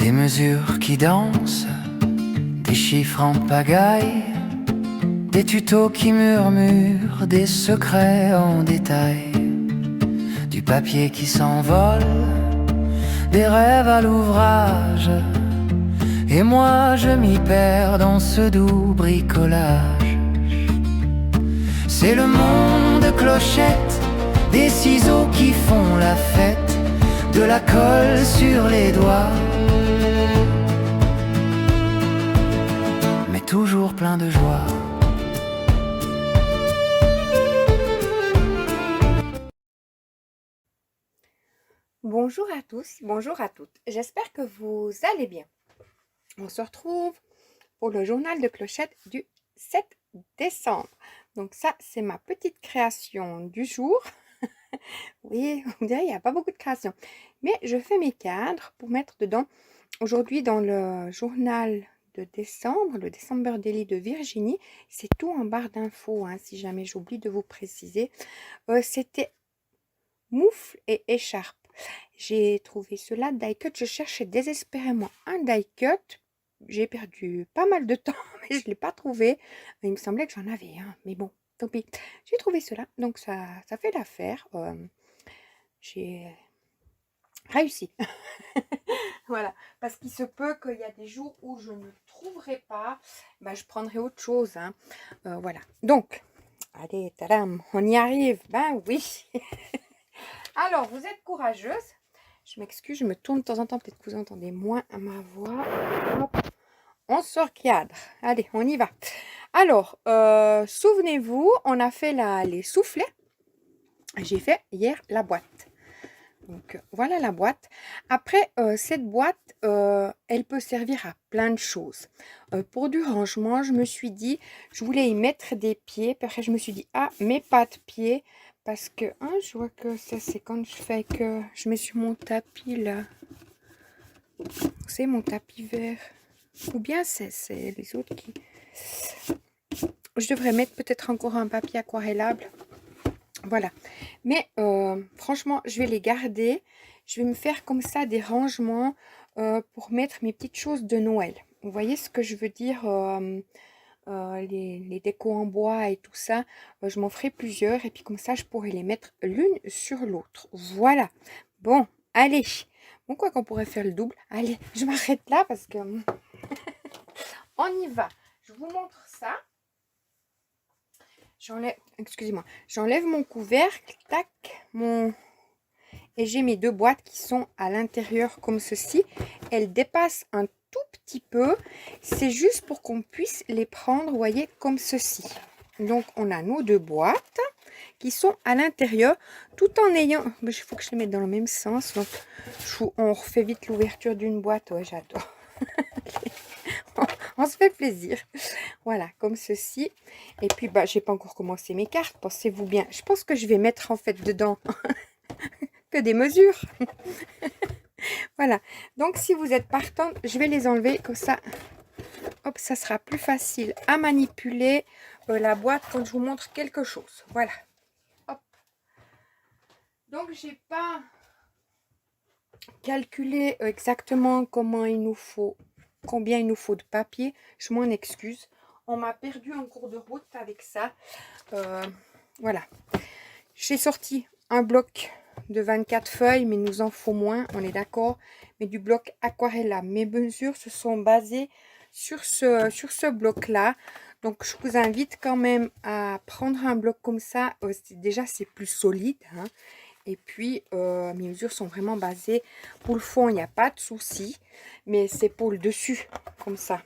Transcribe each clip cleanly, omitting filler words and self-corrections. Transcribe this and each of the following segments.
Des mesures qui dansent, des chiffres en pagaille, des tutos qui murmurent, des secrets en détail, du papier qui s'envole, des rêves à l'ouvrage. Et moi je m'y perds dans ce doux bricolage. C'est le monde clochette, des ciseaux qui font la fête, de la colle sur les doigts, mais toujours plein de joie. Bonjour à tous, bonjour à toutes. J'espère que vous allez bien. On se retrouve pour le journal de clochette du 7 décembre. Donc ça, c'est ma petite création du jour. Oui, on dirait qu'il n'y a pas beaucoup de créations. Mais je fais mes cadres pour mettre dedans. Aujourd'hui, dans le journal de décembre, le December Daily de Virginie, c'est tout en barre d'infos, hein, si jamais j'oublie de vous préciser. C'était moufle et écharpe. J'ai trouvé cela die cut. Je cherchais désespérément un die cut. J'ai perdu pas mal de temps, mais je ne l'ai pas trouvé. Il me semblait que j'en avais un, mais bon, tant pis. J'ai trouvé cela, donc ça fait l'affaire. J'ai réussi. Voilà, parce qu'il se peut qu'il y a des jours où je ne trouverai pas, ben, je prendrai autre chose, hein. Voilà, donc, allez, tadam, on y arrive. Ben oui. Alors, vous êtes courageuse. Je m'excuse, je me tourne de temps en temps. Peut-être que vous entendez moins ma voix. Hop. On sort cadre. Allez, on y va. Alors, souvenez-vous, on a fait les soufflets. J'ai fait hier la boîte. Donc, voilà la boîte. Après, cette boîte, elle peut servir à plein de choses. Pour du rangement, je me suis dit, je voulais y mettre des pieds. Puis après, je me suis dit, ah, mais pas de pieds. Parce que, hein, je vois que ça, c'est quand je fais que je mets sur mon tapis, là. C'est mon tapis vert. Ou bien c'est les autres qui... Je devrais mettre peut-être encore un papier aquarellable. Voilà. Mais franchement, je vais les garder. Je vais me faire comme ça des rangements pour mettre mes petites choses de Noël. Vous voyez ce que je veux dire, les décos en bois et tout ça. Je m'en ferai plusieurs et puis comme ça, je pourrais les mettre l'une sur l'autre. Voilà. Bon, allez. Bon, quoi qu'on pourrait faire le double. Allez, je m'arrête là parce que... On y va. Je vous montre ça. J'enlève, excusez-moi, j'enlève mon couvercle, tac, et j'ai mes deux boîtes qui sont à l'intérieur comme ceci. Elles dépassent un tout petit peu. C'est juste pour qu'on puisse les prendre, vous voyez, comme ceci. Donc, on a nos deux boîtes qui sont à l'intérieur, tout en ayant... Il faut que je les mette dans le même sens. Donc, on refait vite l'ouverture d'une boîte. Ouais, j'adore. On se fait plaisir. Voilà, comme ceci. Et puis, bah, j'ai pas encore commencé mes cartes. Pensez-vous bien. Je pense que je vais mettre en fait dedans que des mesures. Voilà. Donc, si vous êtes partante, je vais les enlever comme ça. Hop, ça sera plus facile à manipuler la boîte quand je vous montre quelque chose. Voilà. Hop. Donc, j'ai pas calculé exactement comment il nous faut, combien il nous faut de papier. Je m'en excuse. On m'a perdu en cours de route avec ça. Voilà. J'ai sorti un bloc de 24 feuilles, mais il nous en faut moins, on est d'accord. Mais du bloc aquarellable. Mes mesures se sont basées sur ce bloc-là. Donc, je vous invite quand même à prendre un bloc comme ça. Déjà, c'est plus solide, hein. Et puis, mes mesures sont vraiment basées. Pour le fond, il n'y a pas de souci. Mais c'est pour le dessus, comme ça.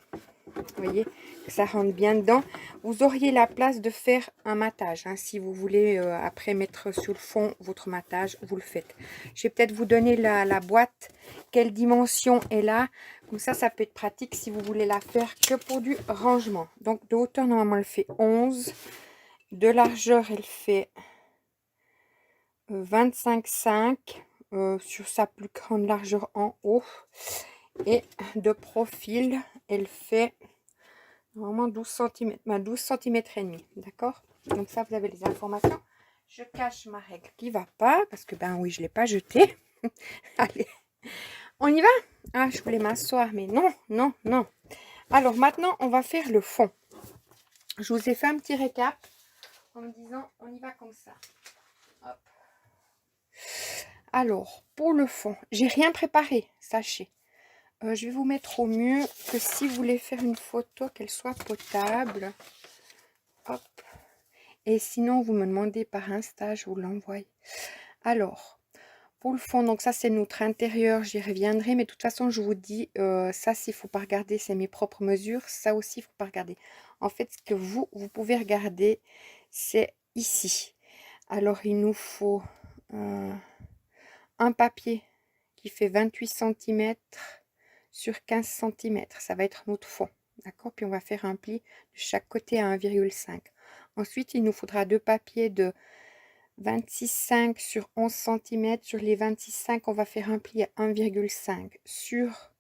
Vous voyez, que ça rentre bien dedans. Vous auriez la place de faire un matage, hein. Si vous voulez après mettre sur le fond votre matage, vous le faites. Je vais peut-être vous donner la boîte, quelle dimension est là. Comme ça peut être pratique si vous voulez la faire que pour du rangement. Donc, de hauteur, normalement, elle fait 11. De largeur, elle fait 25,5 sur sa plus grande largeur en haut. Et de profil, elle fait normalement 12 cm, 12 cm et demi, d'accord? Donc ça, vous avez les informations. Je cache ma règle qui va pas, parce que ben oui, je l'ai pas jetée. Allez, On y va? Ah, je voulais m'asseoir, mais non, non, non. Alors maintenant, on va faire le fond. Je vous ai fait un petit récap en me disant, on y va comme ça. Hop. Alors, pour le fond, j'ai rien préparé, sachez. Je vais vous mettre au mieux que si vous voulez faire une photo, qu'elle soit potable. Hop. Et sinon, vous me demandez par Insta, je vous l'envoie. Alors, pour le fond, donc ça c'est notre intérieur, j'y reviendrai, mais de toute façon je vous dis, ça s'il ne faut pas regarder, c'est mes propres mesures, ça aussi il ne faut pas regarder. En fait, ce que vous pouvez regarder, c'est ici. Alors il nous faut un papier qui fait 28 cm sur 15 cm, ça va être notre fond, d'accord? Puis on va faire un pli de chaque côté à 1,5. Ensuite, il nous faudra deux papiers de 26,5 sur 11 cm. Sur les 26,5, on va faire un pli à 1,5. Sur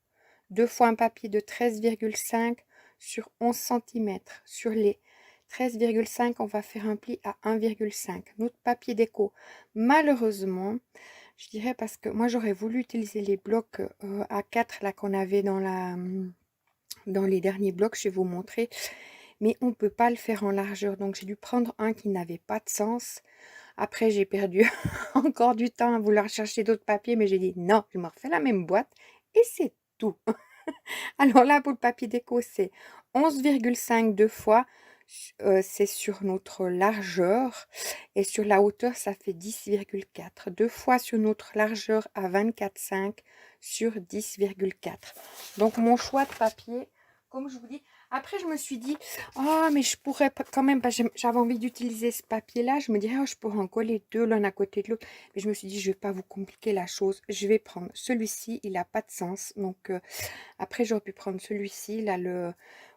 deux fois un papier de 13,5 sur 11 cm. Sur les 13,5, on va faire un pli à 1,5. Notre papier déco, malheureusement, je dirais parce que moi j'aurais voulu utiliser les blocs A4 là qu'on avait dans les derniers blocs, je vais vous montrer, mais on ne peut pas le faire en largeur, donc j'ai dû prendre un qui n'avait pas de sens. Après, j'ai perdu encore du temps à vouloir chercher d'autres papiers, mais j'ai dit non, je me refais la même boîte et c'est tout. Alors là, pour le papier déco, c'est 11,5 deux fois, c'est sur notre largeur, et sur la hauteur, ça fait 10,4. Deux fois sur notre largeur à 24,5 sur 10,4. Donc mon choix de papier, comme je vous dis, après je me suis dit, oh mais je pourrais quand même, parce que j'avais envie d'utiliser ce papier là, je me dirais, oh, je pourrais en coller deux l'un à côté de l'autre, mais je me suis dit, je vais pas vous compliquer la chose, je vais prendre celui-ci, il n'a pas de sens, donc après j'aurais pu prendre celui-ci, là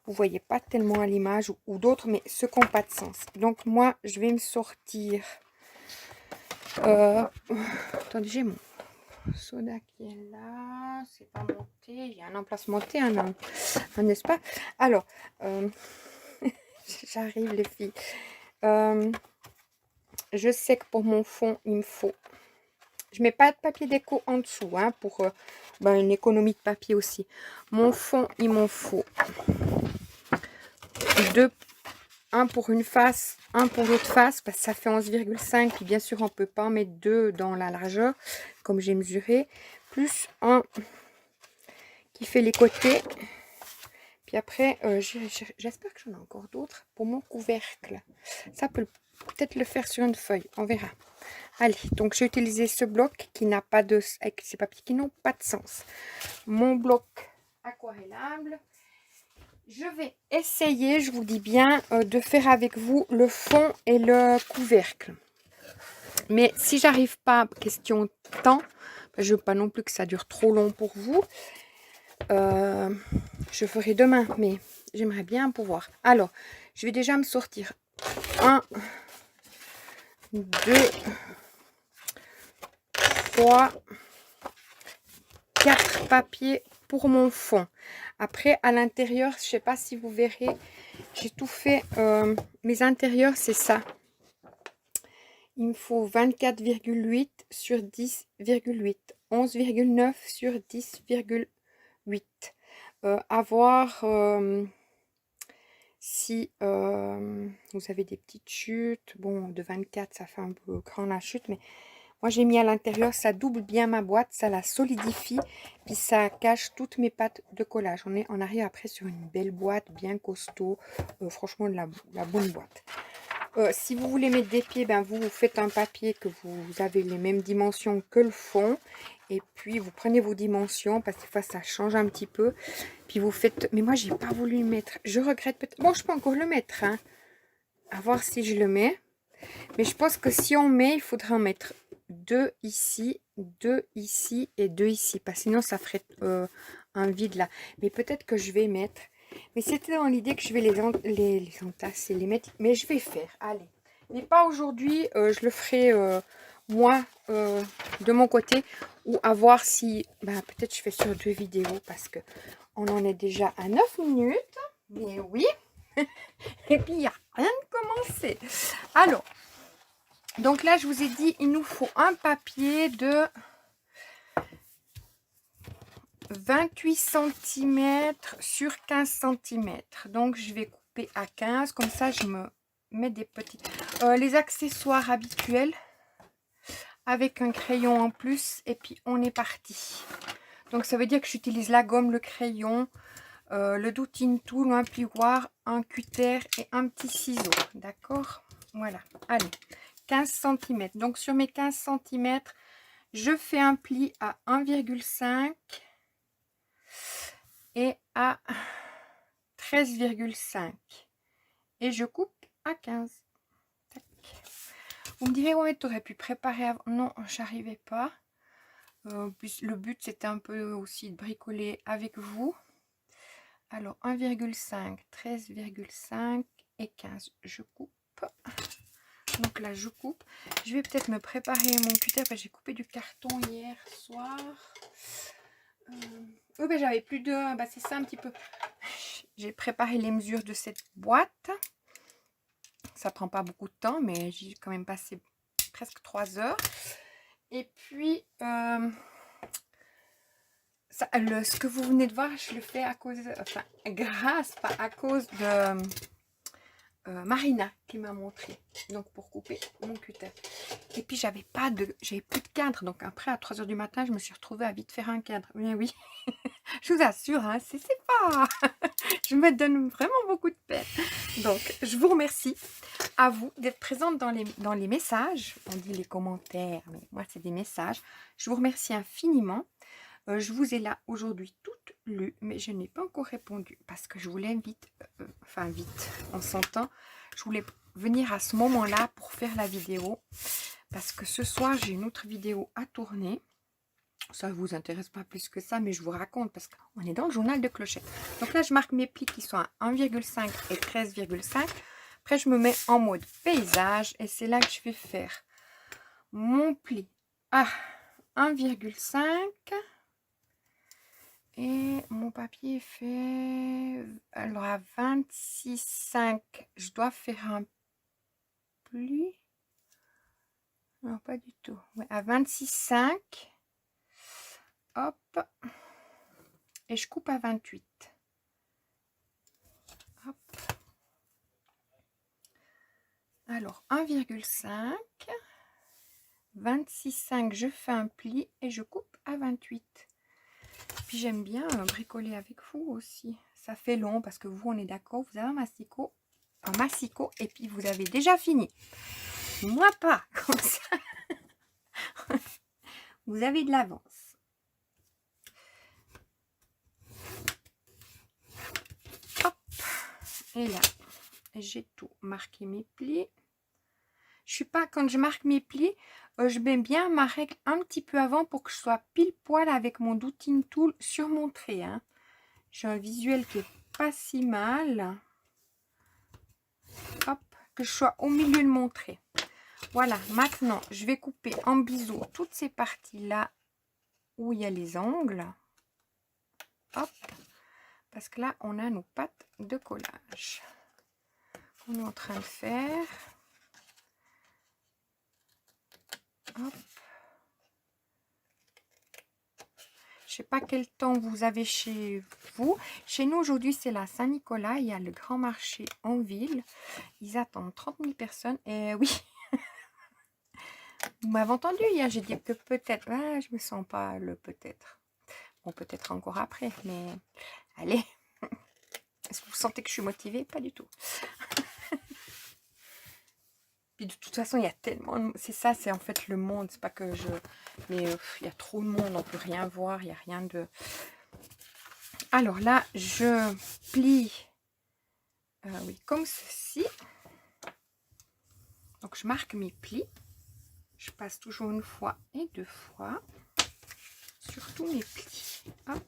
vous voyez pas tellement à l'image, ou d'autres, mais ceux qui n'ont pas de sens. Donc moi je vais me sortir, attendez, j'ai mon soda qui est là, c'est pas monté, il y a un emplacement T, n'est-ce pas? Alors, j'arrive les filles. Je sais que pour mon fond, il me faut, je mets pas de papier déco en dessous, hein, pour une économie de papier aussi. Mon fond, il m'en faut deux, un pour une face, un pour l'autre face, parce que ça fait 11,5, puis bien sûr on peut pas en mettre deux dans la largeur, comme j'ai mesuré, plus un qui fait les côtés. Puis après, j'espère que j'en ai encore d'autres pour mon couvercle. Ça peut peut-être le faire sur une feuille, on verra. Allez, donc j'ai utilisé ce bloc qui n'a pas de, avec ces papiers qui n'ont pas de sens. Mon bloc aquarellable. Je vais essayer, je vous dis bien, de faire avec vous le fond et le couvercle. Mais si j'arrive pas, question temps, je veux pas non plus que ça dure trop long pour vous. Je ferai demain, mais j'aimerais bien pouvoir. Alors, je vais déjà me sortir 1, 2, 3, 4 papiers pour mon fond. Après, à l'intérieur, je sais pas si vous verrez, j'ai tout fait. Mes intérieurs, c'est ça. Il me faut 24,8 sur 10,8. 11,9 sur 10,8. À voir si vous avez des petites chutes. Bon, de 24, ça fait un peu grand la chute, mais moi j'ai mis à l'intérieur, ça double bien ma boîte, ça la solidifie, puis ça cache toutes mes pattes de collage. On arrive après sur une belle boîte, bien costaud, franchement de la bonne boîte. Si vous voulez mettre des pieds, ben vous faites un papier que vous avez les mêmes dimensions que le fond. Et puis vous prenez vos dimensions, parce que des fois ça change un petit peu. Puis vous faites, mais moi j'ai pas voulu le mettre. Je regrette peut-être. Bon, je peux encore le mettre, hein. À voir si je le mets. Mais je pense que si on met, il faudra en mettre deux ici et deux ici. Parce que sinon ça ferait un vide là. Mais peut-être que je vais mettre. Mais c'était dans l'idée que je vais les entasser, les mettre. Mais je vais faire, allez. Mais pas aujourd'hui, je le ferai moi de mon côté. Ou à voir si, peut-être je fais sur 2 vidéos. Parce que on en est déjà à 9 minutes. Mais oui. Et puis il n'y a rien de commencé. Alors, donc là je vous ai dit, il nous faut un papier de 28 cm sur 15 cm. Donc, je vais couper à 15. Comme ça, je me mets des petites... les accessoires habituels avec un crayon en plus. Et puis, on est parti. Donc, ça veut dire que j'utilise la gomme, le crayon, le douting tool, un plioir, un cutter et un petit ciseau. D'accord? Voilà. Allez, 15 cm. Donc, sur mes 15 cm, je fais un pli à 1,5 et à 13,5. Et je coupe à 15. Tac. Vous me direz, ouais, tu aurais pu préparer avant. Non, j'arrivais pas. Le but, c'était un peu aussi de bricoler avec vous. Alors, 1,5, 13,5 et 15. Je coupe. Donc là, je coupe. Je vais peut-être me préparer mon cutter. J'ai coupé du carton hier soir. Ben, j'avais plus de... c'est ça un petit peu. J'ai préparé les mesures de cette boîte. Ça prend pas beaucoup de temps, mais j'ai quand même passé presque 3 heures. Et puis, ce que vous venez de voir, je le fais à cause... Enfin, grâce, pas à cause de... Marina qui m'a montré, donc pour couper mon cutter. Et puis j'avais plus de cadre, donc après à 3 heures du matin je me suis retrouvée à vite faire un cadre. Mais oui, je vous assure, hein, c'est pas je me donne vraiment beaucoup de peine. Donc je vous remercie à vous d'être présente dans les messages. On dit les commentaires, mais moi c'est des messages. Je vous remercie infiniment. Je vous ai là aujourd'hui toutes lues, mais je n'ai pas encore répondu parce que je voulais vite, on s'entend, je voulais venir à ce moment-là pour faire la vidéo parce que ce soir j'ai une autre vidéo à tourner. Ça ne vous intéresse pas plus que ça, mais je vous raconte parce qu'on est dans le journal de Clochette. Donc là, je marque mes plis qui sont à 1,5 et 13,5. Après, je me mets en mode paysage et c'est là que je vais faire mon pli à 1,5. Et mon papier fait... Alors, à 26,5, je dois faire un pli. Non, pas du tout. Ouais, à 26,5. Hop. Et je coupe à 28. Hop. Alors, 1,5. 26,5, je fais un pli et je coupe à 28. Puis j'aime bien bricoler avec vous aussi. Ça fait long parce que vous, on est d'accord, vous avez un massicot et puis vous avez déjà fini. Moi pas, comme ça. Vous avez de l'avance. Hop. Et là, j'ai tout marqué mes plis. Je suis pas, quand je marque mes plis, je mets bien ma règle un petit peu avant pour que je sois pile poil avec mon douting tool sur mon trait. Hein. J'ai un visuel qui est pas si mal. Hop, que je sois au milieu de mon trait. Voilà, maintenant, je vais couper en biseau toutes ces parties-là où il y a les angles. Hop, parce que là, on a nos pattes de collage. On est en train de faire. Hop. Je sais pas quel temps vous avez chez vous. Chez nous, aujourd'hui, c'est la Saint-Nicolas. Il y a le grand marché en ville. Ils attendent 30 000 personnes. Et oui, vous m'avez entendu hier. J'ai dit que peut-être. Ah, je me sens pas le peut-être. Bon, peut-être encore après. Mais allez. Est-ce que vous sentez que je suis motivée? Pas du tout. Puis de toute façon, il y a tellement... C'est ça, c'est en fait le monde. C'est pas que je... Mais il y a trop de monde, on peut rien voir. Il n'y a rien de... Alors là, je plie... oui, comme ceci. Donc, je marque mes plis. Je passe toujours une fois et 2 fois. Sur tous mes plis. Hop.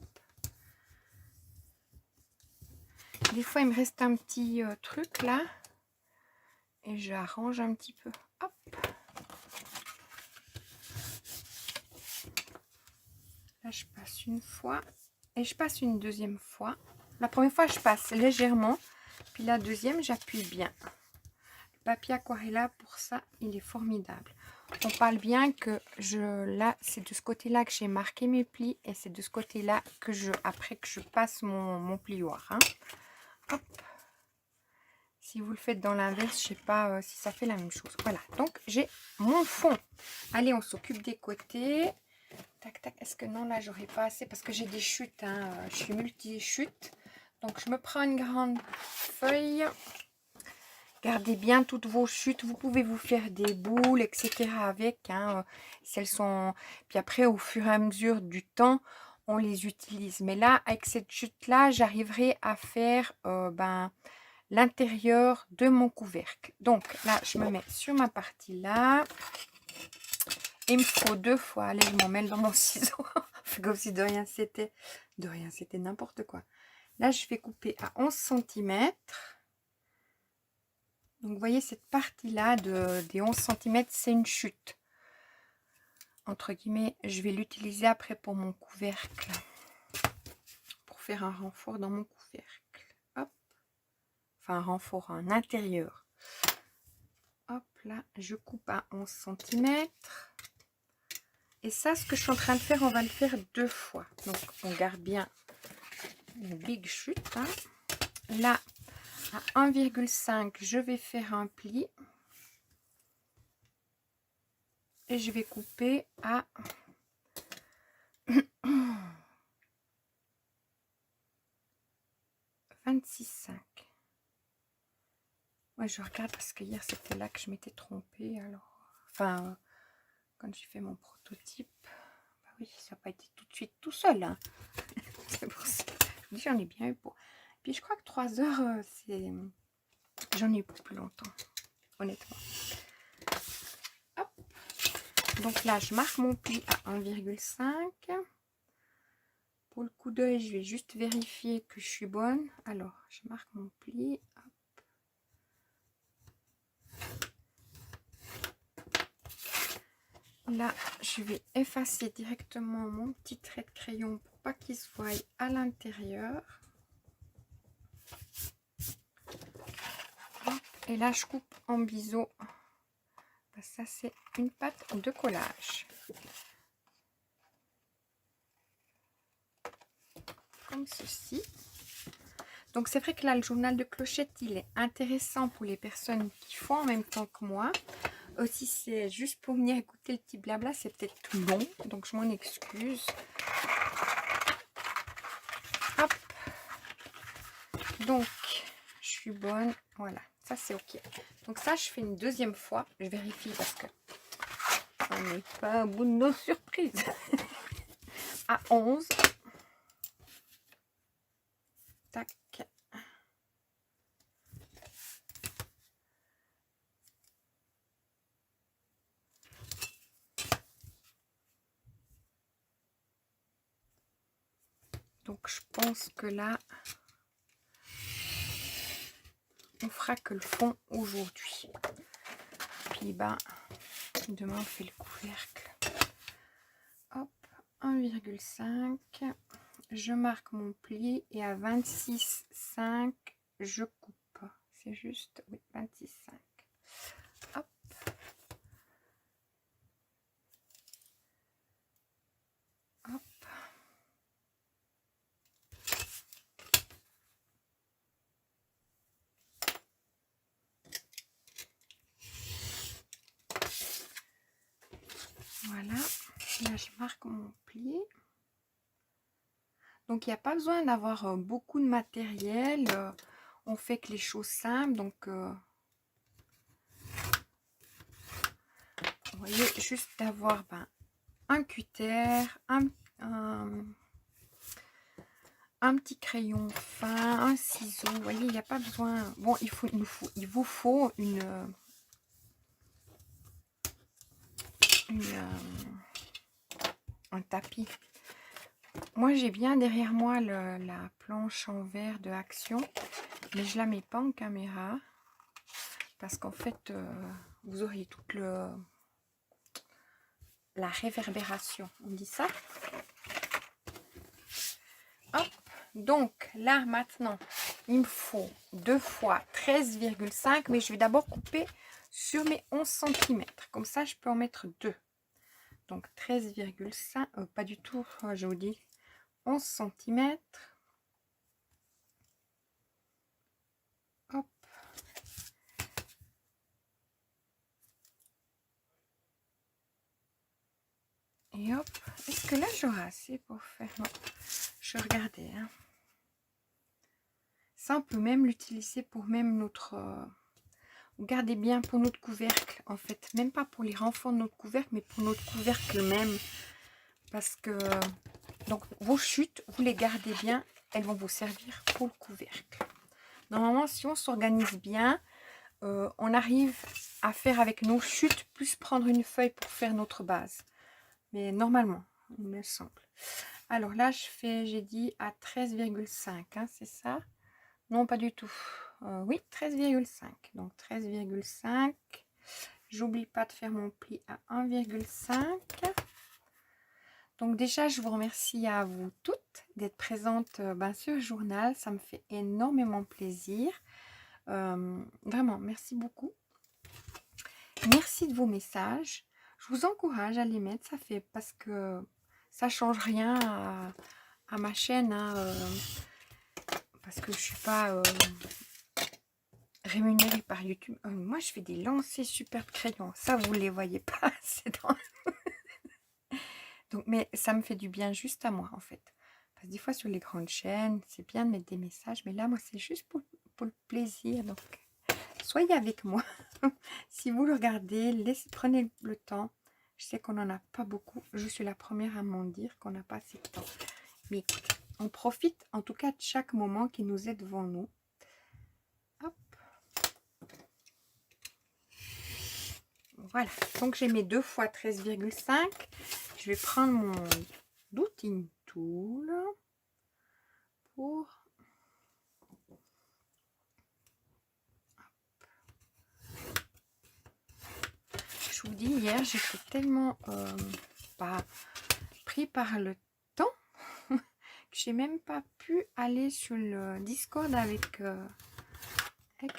Des fois, il me reste un petit truc là. Et j'arrange un petit peu. Hop. Là, je passe une fois. Et je passe une deuxième fois. La première fois, je passe légèrement. Puis la deuxième, j'appuie bien. papier Aquarella, pour ça, il est formidable. On parle bien que là, c'est de ce côté-là que j'ai marqué mes plis et c'est de ce côté-là que après que je passe mon plioir. Hein. Hop. Si vous le faites dans l'inverse, je sais pas si ça fait la même chose. Voilà, donc j'ai mon fond. Allez, on s'occupe des côtés. Tac, tac. Est-ce que non, là, j'aurais pas assez parce que j'ai des chutes. Hein. Je suis multi-chute. Donc, je me prends une grande feuille. Gardez bien toutes vos chutes. Vous pouvez vous faire des boules, etc. avec. Hein. Si elles sont... Puis après, au fur et à mesure du temps, on les utilise. Mais là, avec cette chute-là, j'arriverai à faire l'intérieur de mon couvercle. Donc, là, je me mets sur ma partie là. Il me faut 2 fois. Allez, je m'en mêle dans mon ciseau. C'est comme si de rien c'était. De rien, c'était n'importe quoi. Là, je vais couper à 11 cm. Donc, vous voyez, cette partie-là des 11 cm, c'est une chute. Entre guillemets, je vais l'utiliser après pour mon couvercle. Pour faire un renfort dans mon couvercle. Hop. Enfin, un renfort en intérieur. Hop, là, je coupe à 11 cm. Et ça, ce que je suis en train de faire, on va le faire 2 fois. Donc, on garde bien une big chute. Hein. Là, à 1,5, je vais faire un pli. Et je vais couper à 26,5. Ouais, je regarde parce que hier, c'était là que je m'étais trompée. Alors, enfin, quand j'ai fait mon prototype, bah oui, ça n'a pas été tout de suite tout seul. Hein. C'est pour ça. Je vous dis, j'en ai bien eu pour. Puis je crois que 3 heures, c'est... J'en ai eu pour plus longtemps, honnêtement. Hop. Donc là, je marque mon pli à 1,5. Pour le coup d'œil, je vais juste vérifier que je suis bonne. Alors, je marque mon pli. Hop. Là, je vais effacer directement mon petit trait de crayon pour pas qu'il se voie à l'intérieur. Et là, je coupe en biseau. Ça, c'est une pâte de collage. Comme ceci. Donc, c'est vrai que là, le journal de clochette, il est intéressant pour les personnes qui font en même temps que moi. Aussi, c'est juste pour venir écouter le petit blabla, c'est peut-être tout long. Donc, je m'en excuse. Hop. Donc, je suis bonne. Voilà, ça, c'est OK. Donc, ça, je fais une deuxième fois. Je vérifie parce que on n'est pas au bout de nos surprises. À 11. Tac. Donc, je pense que là, on fera que le fond aujourd'hui. Puis, demain, on fait le couvercle. Hop, 1,5. Je marque mon pli et à 26,5, je coupe. C'est juste, oui, 26,5. Hop. Hop. Voilà, là je marque mon pli. Donc il n'y a pas besoin d'avoir beaucoup de matériel. On fait que les choses simples. Donc vous voyez, juste d'avoir un cutter, un petit crayon fin, un ciseau. Vous voyez, il n'y a pas besoin. Bon, il vous faut un tapis. Moi, j'ai bien derrière moi la planche en verre de Action, mais je la mets pas en caméra parce qu'en fait, vous auriez toute la réverbération. On dit ça. Hop. Donc là, maintenant, il me faut 2 fois 13,5, mais je vais d'abord couper sur mes 11 cm. Comme ça, je peux en mettre 2. Donc 13,5, pas du tout, je vous dis 11 cm. Hop. Et hop. Est-ce que là, j'aurai assez pour faire... Non. Je regardais. Hein. Ça, on peut même l'utiliser pour même notre... Regardez bien pour notre couvercle, en fait. Même pas pour les renforts de notre couvercle, mais pour notre couvercle même. Parce que... Donc, vos chutes, vous les gardez bien. Elles vont vous servir pour le couvercle. Normalement, si on s'organise bien, on arrive à faire avec nos chutes, plus prendre une feuille pour faire notre base. Mais normalement, il me semble. Alors là, j'ai dit à 13,5, hein, c'est ça? Non, pas du tout. Oui, 13,5. Donc 13,5. J'oublie pas de faire mon pli à 1,5. Donc déjà, je vous remercie à vous toutes d'être présentes sur le journal. Ça me fait énormément plaisir. Vraiment, merci beaucoup. Merci de vos messages. Je vous encourage à les mettre. Ça fait parce que ça change rien à ma chaîne. Hein, parce que je suis pas rémunérée par YouTube. Moi, je fais des lancers super de crayons. Ça, vous les voyez pas. Dans... Donc, mais ça me fait du bien juste à moi, en fait. Parce que des fois, sur les grandes chaînes, c'est bien de mettre des messages. Mais là, moi, c'est juste pour le plaisir. Donc, soyez avec moi. Si vous le regardez, prenez le temps. Je sais qu'on n'en a pas beaucoup. Je suis la première à m'en dire qu'on n'a pas assez de temps. Mais écoutez, on profite en tout cas de chaque moment qui nous est devant nous. Hop. Voilà. Donc j'ai mes 2 fois 13,5. Je vais prendre mon Douting Tool pour... Je vous dis, hier, j'étais tellement pas pris par le temps que j'ai même pas pu aller sur le Discord avec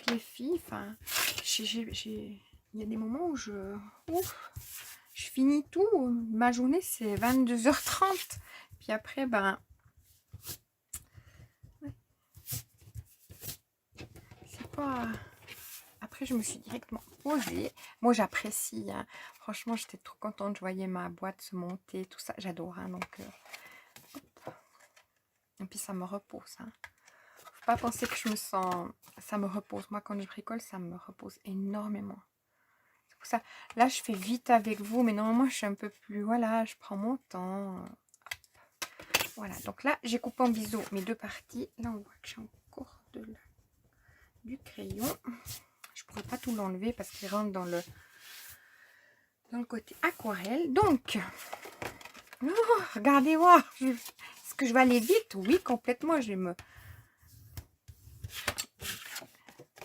les filles. Enfin, il y a des moments où je finis tout. Ma journée, c'est 22h30. Puis après, ben... C'est pas... Après, je me suis directement posée. Moi, j'apprécie. Hein. Franchement, j'étais trop contente. Je voyais ma boîte se monter, tout ça. J'adore. Hein, donc, et puis, ça me repose. Hein. Faut pas penser que je me sens... Ça me repose. Moi, quand je bricole, ça me repose énormément. C'est pour ça. Là, je fais vite avec vous. Mais normalement, je suis un peu plus... Voilà, je prends mon temps. Voilà. Donc là, j'ai coupé en biseau mes 2 parties. Là, on voit que j'ai encore du crayon. Je pourrais pas tout l'enlever parce qu'il rentre dans le côté aquarelle. Donc, regardez voir. Est-ce que je vais aller vite? Oui, complètement. Je vais me...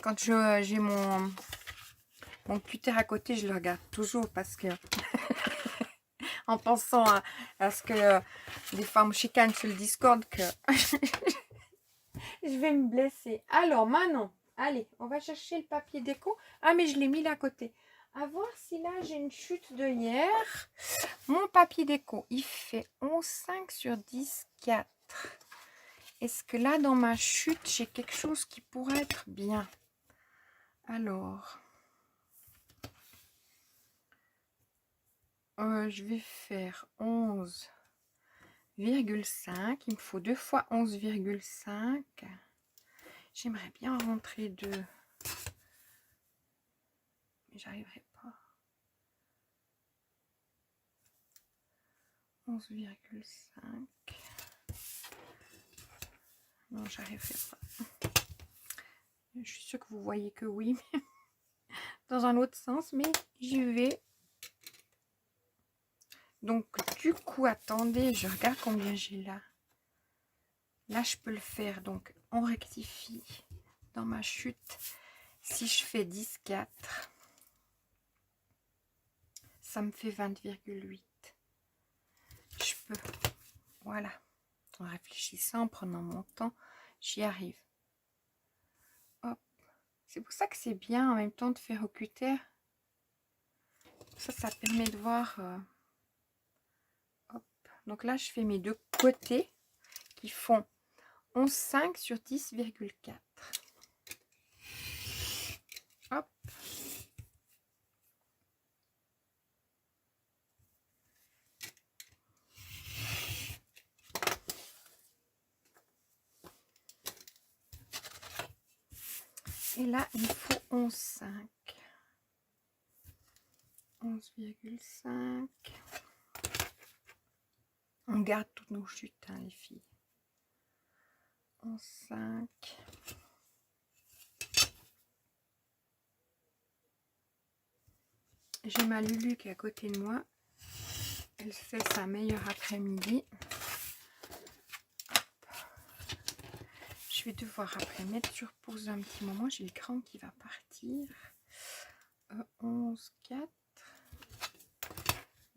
Quand j'ai mon cutter à côté, je le regarde toujours parce que en pensant à ce que des femmes chicanent sur le Discord que je vais me blesser. Alors, Manon, allez, on va chercher le papier déco. Ah, mais je l'ai mis là à côté. À voir si là, j'ai une chute de hier. Mon papier déco, il fait 11,5 sur 10,4. Est-ce que là, dans ma chute, j'ai quelque chose qui pourrait être bien? Alors, je vais faire 11,5. Il me faut 2 fois 11,5. J'aimerais bien rentrer 2. Mais j'arriverai pas. 11,5. Non, j'arriverai pas. Je suis sûre que vous voyez que oui. Mais dans un autre sens, mais j'y vais. Donc, du coup, attendez, je regarde combien j'ai là. Là, je peux le faire. Donc, on rectifie dans ma chute. Si je fais 10,4, ça me fait 20,8. Je peux. Voilà. En réfléchissant, en prenant mon temps, j'y arrive. C'est pour ça que c'est bien en même temps de faire au cutter. Ça permet de voir. Hop. Donc là, je fais mes deux côtés qui font 11,5 sur 10,4. Hop. Et là, il faut 11,5. 11,5. On garde toutes nos chutes, hein, les filles. 11,5. J'ai ma Lulu qui est à côté de moi. Elle fait sa meilleure après-midi. Je vais devoir après mettre sur pause un petit moment. J'ai le grand qui va partir. 11,4.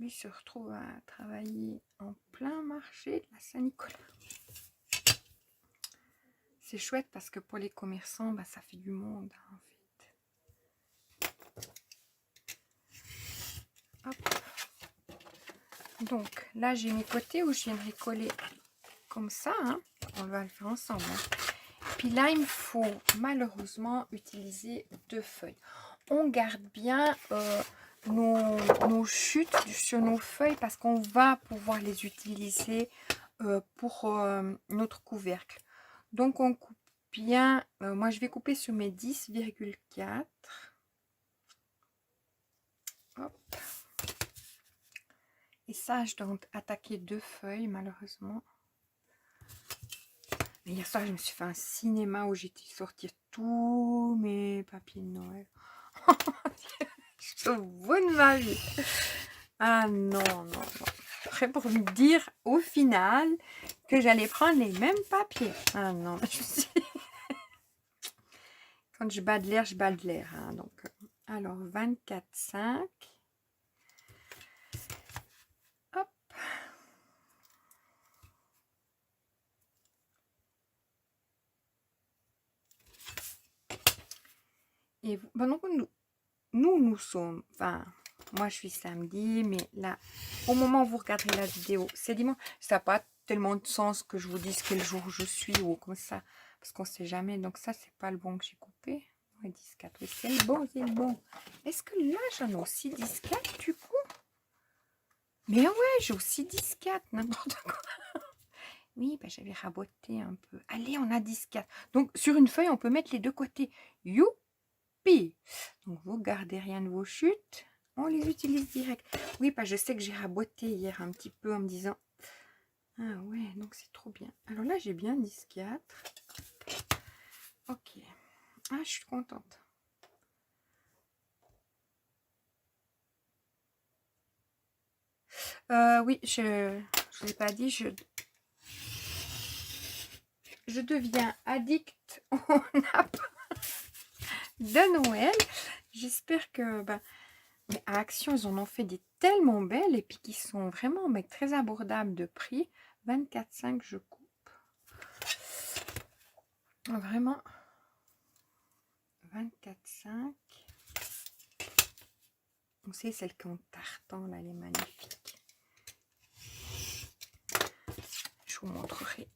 Lui se retrouve à travailler en plein marché de la Saint-Nicolas. C'est chouette parce que pour les commerçants, bah, ça fait du monde hein, en fait. Hop. Donc là, j'ai mes côtés où je viendrai coller comme ça. Hein. On va le faire ensemble. Hein. Puis là, il me faut malheureusement utiliser 2 feuilles. On garde bien nos chutes sur nos feuilles parce qu'on va pouvoir les utiliser pour notre couvercle. Donc on coupe bien, moi je vais couper sur mes 10,4. Hop. Et ça, je dois attaquer 2 feuilles malheureusement. Mais hier soir, je me suis fait un cinéma où j'ai dû sortir tous mes papiers de Noël. Je suis au bout de ma vie. Ah non, non, non. Prêt pour me dire au final que j'allais prendre les mêmes papiers. Ah non, je suis... Quand je bats de l'air, je bats de l'air. Hein, donc, alors, 24,5. Hop. Et ben donc, nous sommes... Enfin, moi, je suis samedi, mais là, au moment où vous regarderez la vidéo, c'est dimanche. Ça n'a pas tellement de sens que je vous dise quel jour je suis ou comme ça. Parce qu'on ne sait jamais. Donc ça, c'est pas le bon que j'ai coupé. Ouais, 10,4. Oui, c'est le bon, c'est le bon. Est-ce que là, j'en ai aussi 10,4 du coup? Mais ouais, j'ai aussi 10,4. N'importe quoi. Oui, ben, j'avais raboté un peu. Allez, on a 10,4. Donc, sur une feuille, on peut mettre les deux côtés. Youpi! Donc, vous gardez rien de vos chutes. On les utilise direct. Oui, bah, je sais que j'ai raboté hier un petit peu en me disant... Ah ouais, donc c'est trop bien. Alors là, j'ai bien 10,4. Ok. Ah, je suis contente. Oui, je vous ai pas dit, je deviens addict aux nappes de Noël. J'espère que... Bah, mais à Action, ils en ont fait des tellement belles et puis qui sont vraiment mais très abordables de prix. 24,5 je coupe. Vraiment. 24,5. Vous savez, celle qui ont tartan, là, elle est magnifique. Je vous montrerai.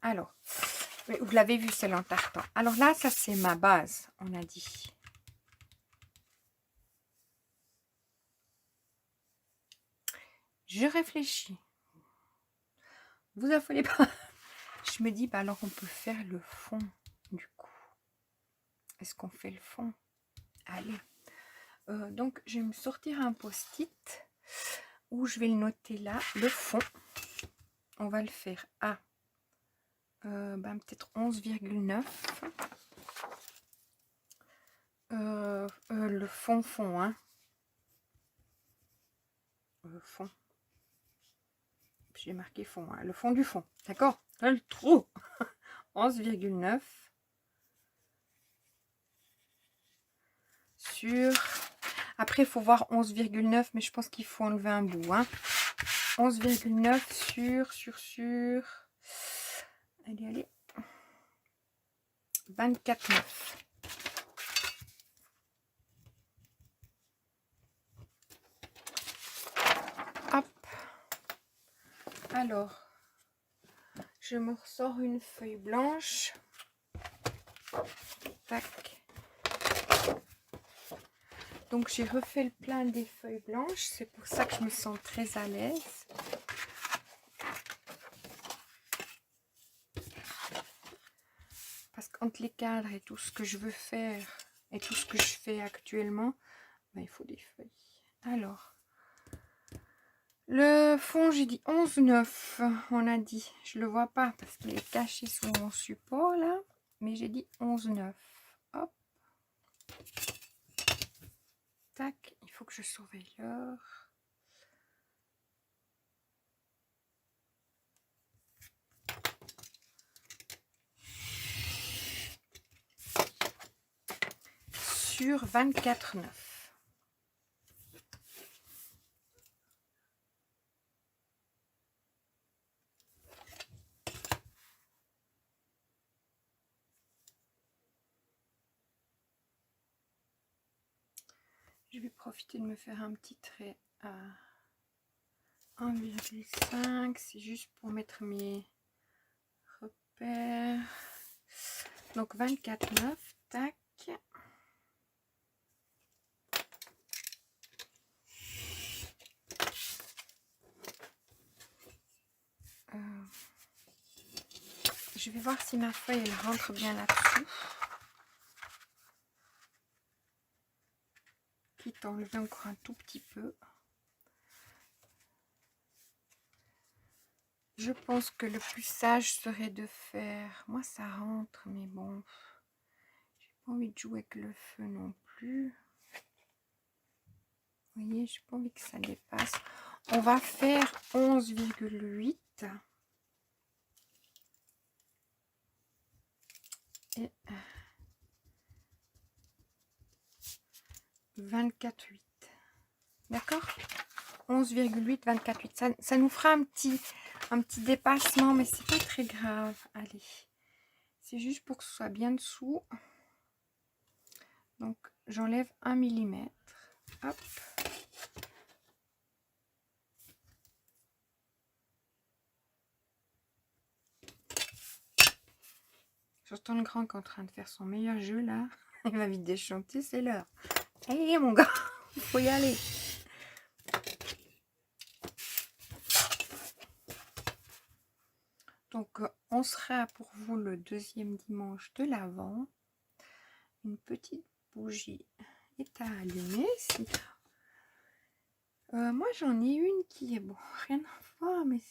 Alors, vous l'avez vu, celle en tartan. Alors là, ça, c'est ma base, on a dit. Je réfléchis. Vous affolez pas. Je me dis, bah alors on peut faire le fond du coup. Est-ce qu'on fait le fond? Allez. Donc, je vais me sortir un post-it où je vais le noter là. Le fond, on va le faire à peut-être 11,9. Le fond, hein. Le fond. J'ai marqué fond, hein. Le fond du fond. D'accord? Le trou. 11,9 sur... Après, il faut voir 11,9, mais je pense qu'il faut enlever un bout. Hein. 11,9 sur... Allez, allez. 24,9. Hop. Alors, je me ressors une feuille blanche. Tac. Donc, j'ai refait le plein des feuilles blanches. C'est pour ça que je me sens très à l'aise. Parce qu'entre les cadres et tout ce que je veux faire et tout ce que je fais actuellement, ben, il faut des feuilles. Alors, le fond, j'ai dit 11,9. On a dit, je le vois pas parce qu'il est caché sous mon support là. Mais j'ai dit 11,9. Hop. Tac, il faut que je surveille l'heure. Sur 24,9. Je vais profiter de me faire un petit trait à 1,5. C'est juste pour mettre mes repères. Donc 24,9. Tac. Je vais voir si ma feuille elle rentre bien là-dessus. Quitte à enlever encore un tout petit peu. Je pense que le plus sage serait de faire... Moi ça rentre, mais bon... J'ai pas envie de jouer avec le feu non plus. Vous voyez, j'ai pas envie que ça dépasse. On va faire 11,8. Et 24,8. D'accord? 11,8, 24,8. Ça nous fera un petit dépassement, mais c'est pas très grave. Allez. C'est juste pour que ce soit bien dessous. Donc, j'enlève 1 mm. Hop. J'entends le grand qui est en train de faire son meilleur jeu là. Il va vite déchanter, c'est l'heure. Allez mon gars, il faut y aller. Donc on sera pour vous le deuxième dimanche de l'Avent. Une petite bougie est à allumer. Moi j'en ai une qui est bon, rien à voir, mais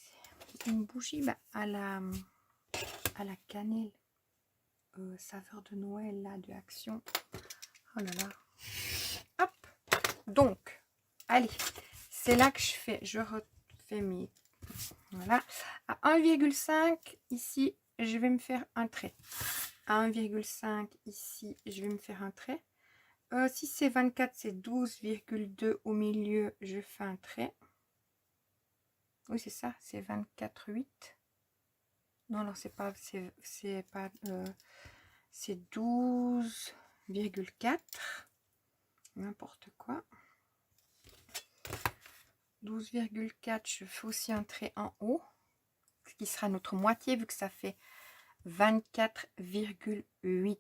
c'est une bougie à la cannelle. Saveur de Noël là de Action. Oh là là. Hop. Donc, allez, c'est là que je refais mes... Voilà. À 1,5 ici, je vais me faire un trait. À 1,5 ici, je vais me faire un trait. Si c'est 24, c'est 12,2 au milieu, je fais un trait. Oui, c'est ça, c'est 24,8. Non, alors c'est pas, c'est 12,4. N'importe quoi. 12,4, je fais aussi un trait en haut, ce qui sera notre moitié vu que ça fait 24,8.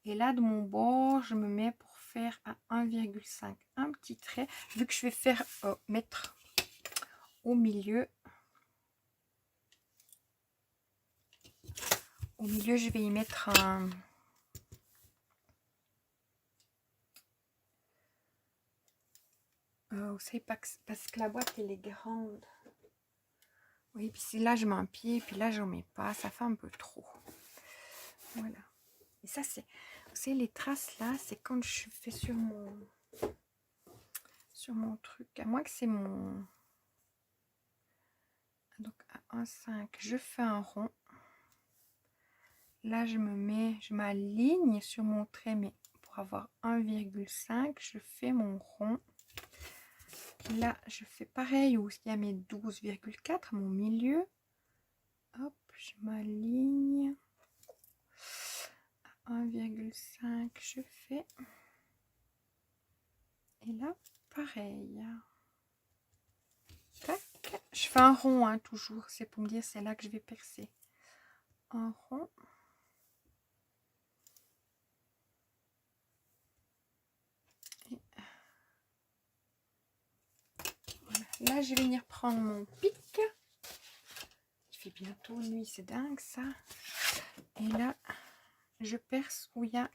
Et là, de mon bord, je me mets pour faire à 1,5 un petit trait, vu que je vais faire mettre au milieu. Au milieu, je vais y mettre un... vous savez pas que, parce que la boîte, elle est grande. Oui, puis si là, je mets un pied, puis là, j'en mets pas. Ça fait un peu trop. Voilà. Et ça, c'est... Vous savez, les traces, là, c'est quand je fais sur mon truc. À moins que c'est mon... Donc, à 1,5, je fais un rond. Là, je m'aligne sur mon trait, mais pour avoir 1,5, je fais mon rond. Là, je fais pareil où il y a mes 12,4, mon milieu. Hop, je m'aligne 1,5 je fais. Et là, pareil. Tac. Je fais un rond, hein, toujours. C'est pour me dire, c'est là que je vais percer. Un rond. Et voilà. Là, je vais venir prendre mon pic. Il fait bientôt nuit, c'est dingue ça. Et là, je perce où il y a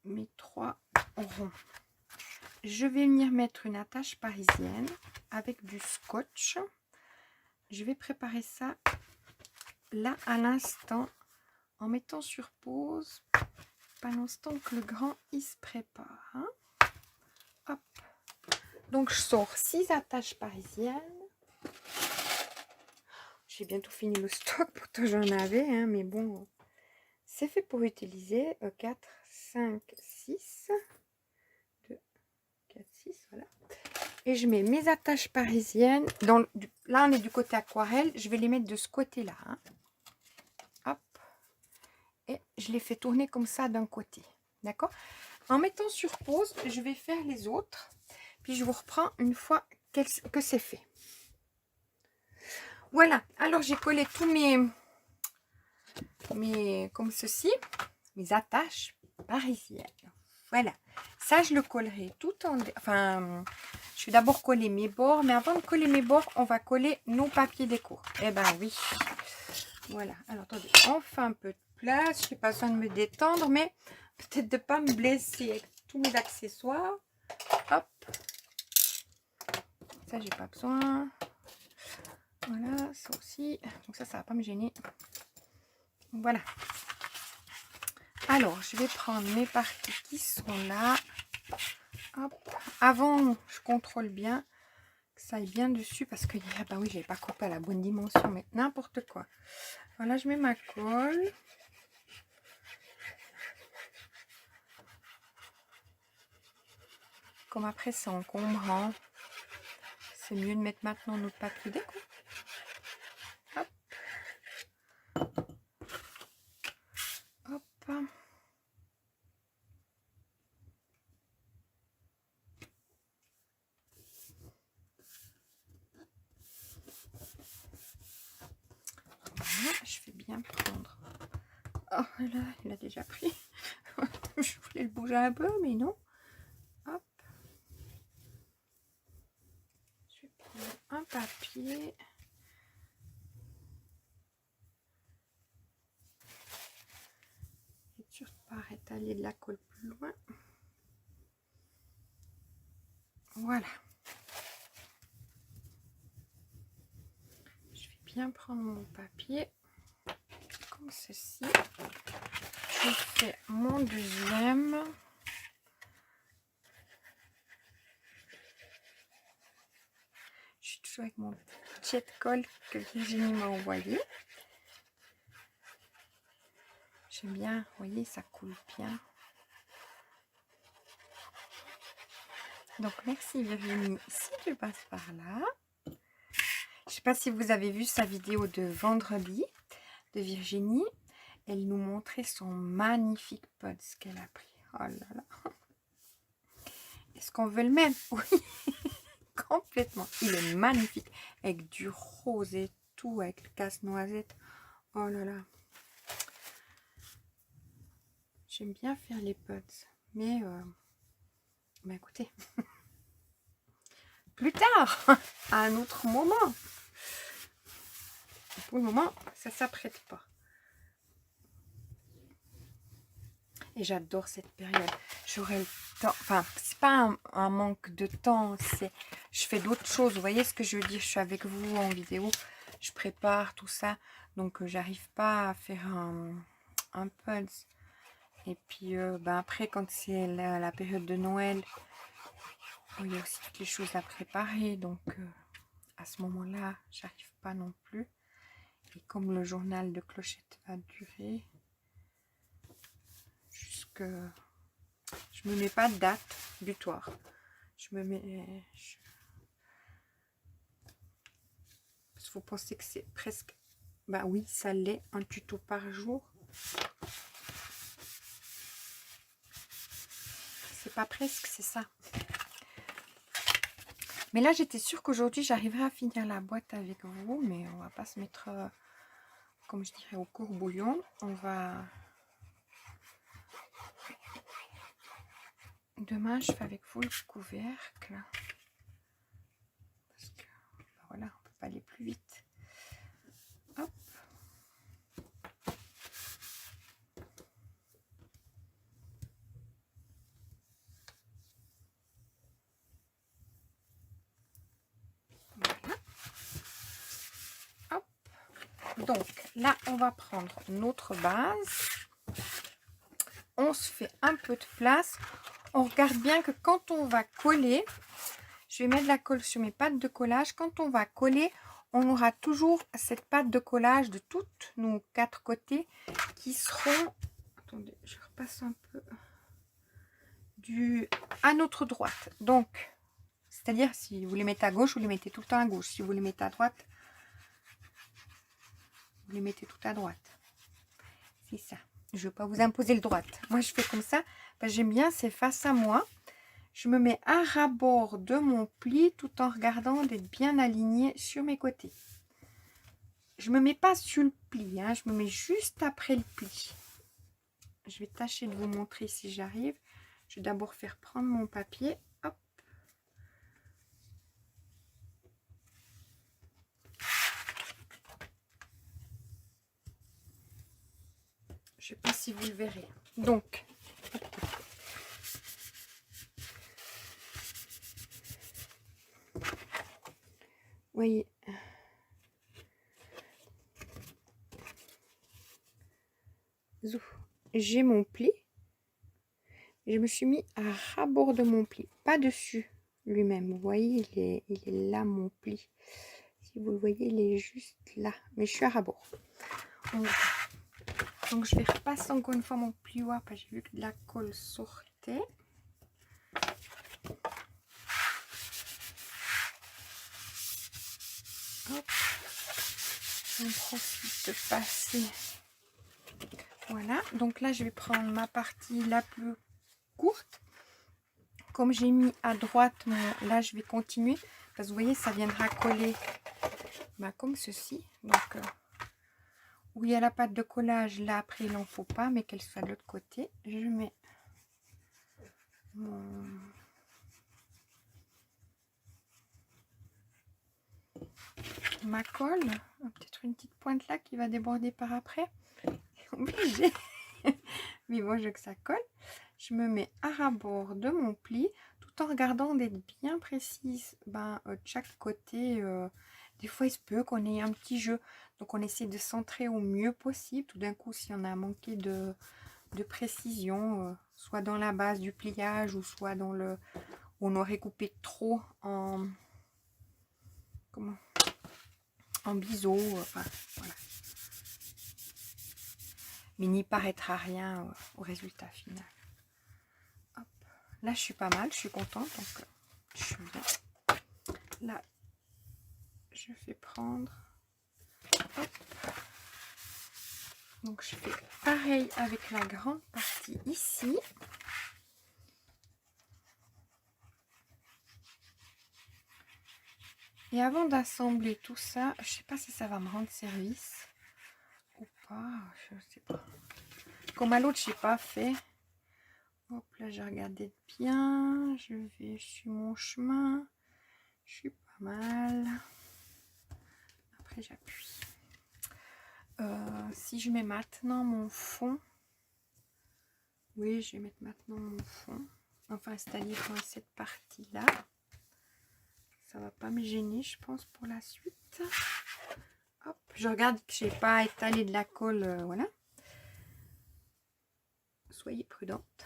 mes 3 ronds. Je vais venir mettre une attache parisienne avec du scotch. Je vais préparer ça là à l'instant en mettant sur pause pendant ce temps que le grand il se prépare. Hein. Hop. Donc je sors 6 attaches parisiennes. J'ai bientôt fini le stock, pourtant j'en avais, hein, mais bon, c'est fait pour utiliser. 4, 5, 6. 2, 4, 6, voilà. Et je mets mes attaches parisiennes. Là, on est du côté aquarelle. Je vais les mettre de ce côté-là. Hein. Hop. Et je les fais tourner comme ça d'un côté. D'accord? En mettant sur pause, je vais faire les autres. Puis je vous reprends une fois que c'est fait. Voilà. Alors, j'ai collé tous comme ceci, mes attaches parisiennes. Voilà. Ça, je le collerai tout en... Enfin, je vais d'abord coller mes bords. Mais avant de coller mes bords, on va coller nos papiers déco. Eh ben oui. Voilà. Alors, attendez. On fait un peu de place. Je n'ai pas besoin de me détendre. Mais peut-être de ne pas me blesser avec tous mes accessoires. Hop. Ça, j'ai pas besoin. Voilà. Ça aussi. Donc ça, ça va pas me gêner. Voilà. Alors, je vais prendre mes parties qui sont là. Hop. Avant, je contrôle bien que ça aille bien dessus parce que, bah oui, j'avais pas coupé à la bonne dimension, mais n'importe quoi. Voilà, je mets ma colle. Comme après, c'est encombrant. C'est mieux de mettre maintenant notre papier déco. Hop. Hop. Voilà, je vais bien prendre. Oh là, il a déjà pris. Je voulais le bouger un peu, mais non. Hop. Je vais prendre un papier. Et sûr de ne pas étaler de la colle plus loin. Voilà. Je vais bien prendre mon papier. Comme ceci. Je fais mon deuxième. Je suis toujours avec mon jet colle que Virginie m'a envoyé. J'aime bien, vous voyez, ça coule bien. Donc merci Virginie, si tu passes par là. Je ne sais pas si vous avez vu sa vidéo de vendredi de Virginie. Elle nous montrait son magnifique pod qu'elle a pris. Oh là là. Est-ce qu'on veut le même? Oui, complètement. Il est magnifique. Avec du rose et tout, avec le casse-noisette. Oh là là. J'aime bien faire les pods. Mais, bah écoutez, plus tard, à un autre moment. Pour le moment, ça ne s'apprête pas. Et j'adore cette période. J'aurai le temps. Enfin, c'est pas un manque de temps. C'est, je fais d'autres choses. Vous voyez ce que je veux dire? Je suis avec vous en vidéo. Je prépare tout ça. Donc, j'arrive pas à faire un puzzle. Et puis, ben après, quand c'est la période de Noël, il y a aussi toutes les choses à préparer. Donc, à ce moment-là, j'arrive pas non plus. Et comme le journal de Clochette va durer jusque... Je me mets pas de date butoir. Je me mets... Parce que vous pensez que c'est presque Bah oui, ça l'est, un tuto par jour. C'est pas presque, c'est ça. Mais là, j'étais sûre qu'aujourd'hui, j'arriverais à finir la boîte avec vous. Mais on va pas se mettre, comme je dirais, au courbouillon. On va... Demain, je fais avec vous le couvercle. Parce que, bah voilà, on peut pas aller plus vite. Hop. Voilà. Hop. Donc, là, on va prendre notre base. On se fait un peu de place. On regarde bien que quand on va coller, je vais mettre de la colle sur mes pattes de collage. Quand on va coller, on aura toujours cette pâte de collage de toutes nos 4 côtés qui seront... Attendez, je repasse un peu à notre droite. Donc, c'est-à-dire si vous les mettez à gauche, vous les mettez tout le temps à gauche. Si vous les mettez à droite, vous les mettez tout à droite. C'est ça. Je ne veux pas vous imposer le droite. Moi, je fais comme ça. J'aime bien, c'est face à moi. Je me mets à ras-bord de mon pli tout en regardant d'être bien aligné sur mes côtés. Je ne me mets pas sur le pli, hein, je me mets juste après le pli. Je vais tâcher de vous montrer si j'arrive. Je vais d'abord faire prendre mon papier. Hop. Je ne sais pas si vous le verrez. Donc, vous voyez, j'ai mon pli. Et je me suis mis à ras-bord de mon pli, pas dessus lui-même. Vous voyez, il est là mon pli. Si vous le voyez, il est juste là. Mais je suis à ras-bord. Donc je vais repasser encore une fois mon plioir parce que j'ai vu que de la colle sortait. Hop. On profite de passer. Voilà. Donc là, je vais prendre ma partie la plus courte. Comme j'ai mis à droite, là, je vais continuer. Parce que vous voyez, ça viendra coller comme ceci. Donc, où il y a la pâte de collage, là, après, il n'en faut pas, mais qu'elle soit de l'autre côté. Je mets ma colle. Peut-être une petite pointe là qui va déborder par après. Obligé. Mais bon, je veux que ça colle. Je me mets à ras-bord de mon pli tout en regardant d'être bien précise de chaque côté. Des fois, il se peut qu'on ait un petit jeu. Donc, on essaie de centrer au mieux possible. Tout d'un coup, si on a manqué de précision, soit dans la base du pliage ou soit dans le... On aurait coupé trop en biseau. Enfin, voilà. Mais n'y paraîtra rien au résultat final. Hop. Là, je suis pas mal, je suis contente. Donc, je suis bien. Là, je fais prendre. Hop. Donc, je fais pareil avec la grande partie ici. Et avant d'assembler tout ça, je sais pas si ça va me rendre service ou pas. Je sais pas. Comme à l'autre, je n'ai pas fait. Hop, là, j'ai regardé bien. Je vais sur mon chemin. Je suis pas mal. Après, j'appuie. Si je mets maintenant mon fond. Oui, je vais mettre maintenant mon fond. Enfin, c'est-à-dire dans cette partie-là. Ça va pas me gêner, je pense, pour la suite. Hop, je regarde que je n'ai pas étalé de la colle. Voilà. Soyez prudente.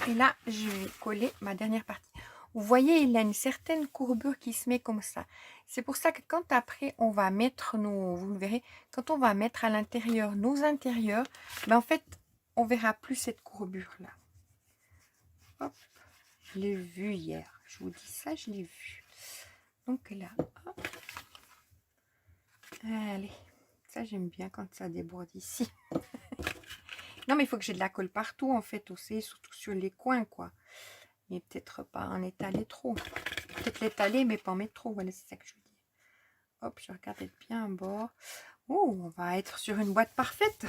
Et là, je vais coller ma dernière partie. Vous voyez, il a une certaine courbure qui se met comme ça. C'est pour ça que quand après, on va mettre nos... Vous le verrez, quand on va mettre à l'intérieur nos intérieurs, en fait, on verra plus cette courbure-là. Hop, je l'ai vu hier. Je vous dis ça, je l'ai vu. Donc là, hop. Allez, ça j'aime bien quand ça déborde ici. Non, mais il faut que j'ai de la colle partout en fait aussi, surtout sur les coins quoi. Mais peut-être pas en étaler trop. Peut-être l'étaler mais pas en mettre trop, voilà, c'est ça que je veux dire. Hop, je regarde être bien à bord. Oh, on va être sur une boîte parfaite.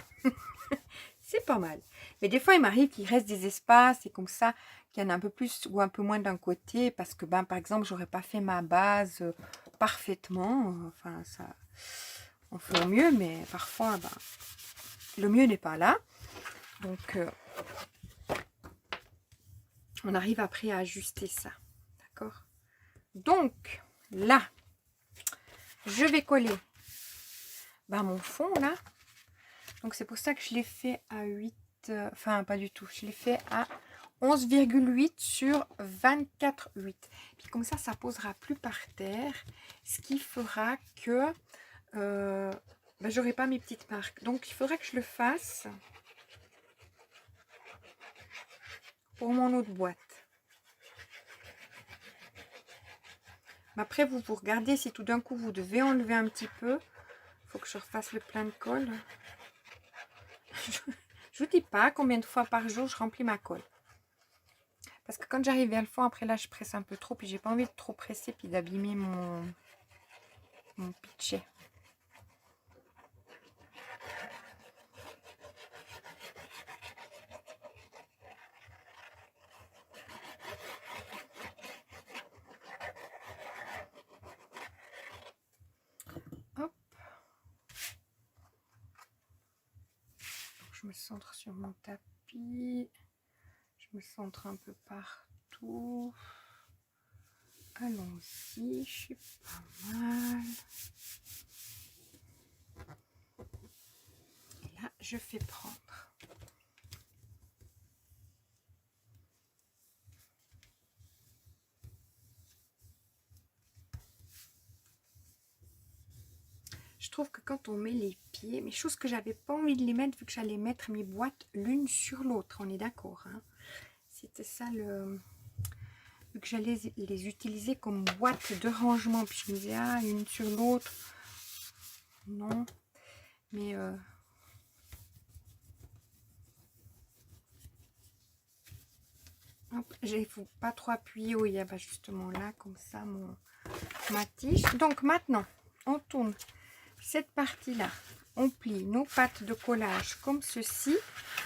C'est pas mal. Mais des fois, il m'arrive qu'il reste des espaces et comme ça, qu'il y en a un peu plus ou un peu moins d'un côté parce que, ben, par exemple, j'aurais pas fait ma base parfaitement. Enfin, ça, on fait au mieux, mais parfois, ben, le mieux n'est pas là. Donc, on arrive après à ajuster ça. D'accord? Donc, là, je vais coller ben, mon fond, là. Donc, c'est pour ça que je l'ai fait à 8, enfin, pas du tout. Je l'ai fait à 11,8 sur 24,8. Puis comme ça posera plus par terre. Ce qui fera que ben, j'aurai pas mes petites marques. Donc, il faudra que je le fasse pour mon autre boîte. Mais après, vous regardez si tout d'un coup, vous devez enlever un petit peu. Il faut que je refasse le plein de colle. Je vous dis pas combien de fois par jour je remplis ma colle. Parce que quand j'arrive vers le fond, après là, je presse un peu trop. Puis j'ai pas envie de trop presser puis d'abîmer mon pitchet. Hop. Je me centre sur mon tapis. Je me centre un peu partout. Allons-y, je suis pas mal. Et là, je fais prendre. Je trouve que quand on met les pieds, mais chose que j'avais pas envie de les mettre vu que j'allais mettre mes boîtes l'une sur l'autre, on est d'accord, hein? C'était ça le... Vu que j'allais les utiliser comme boîte de rangement, puis je me disais, ah, une sur l'autre. Non, mais... il ne faut pas trop appuyer où il y a justement là, comme ça, ma tige. Donc maintenant, on tourne cette partie-là. On plie nos pattes de collage comme ceci.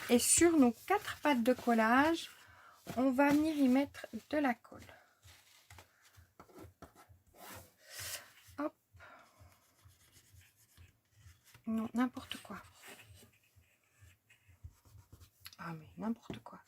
Et sur nos 4 pattes de collage, on va venir y mettre de la colle. Hop. Non, n'importe quoi. Ah, mais n'importe quoi.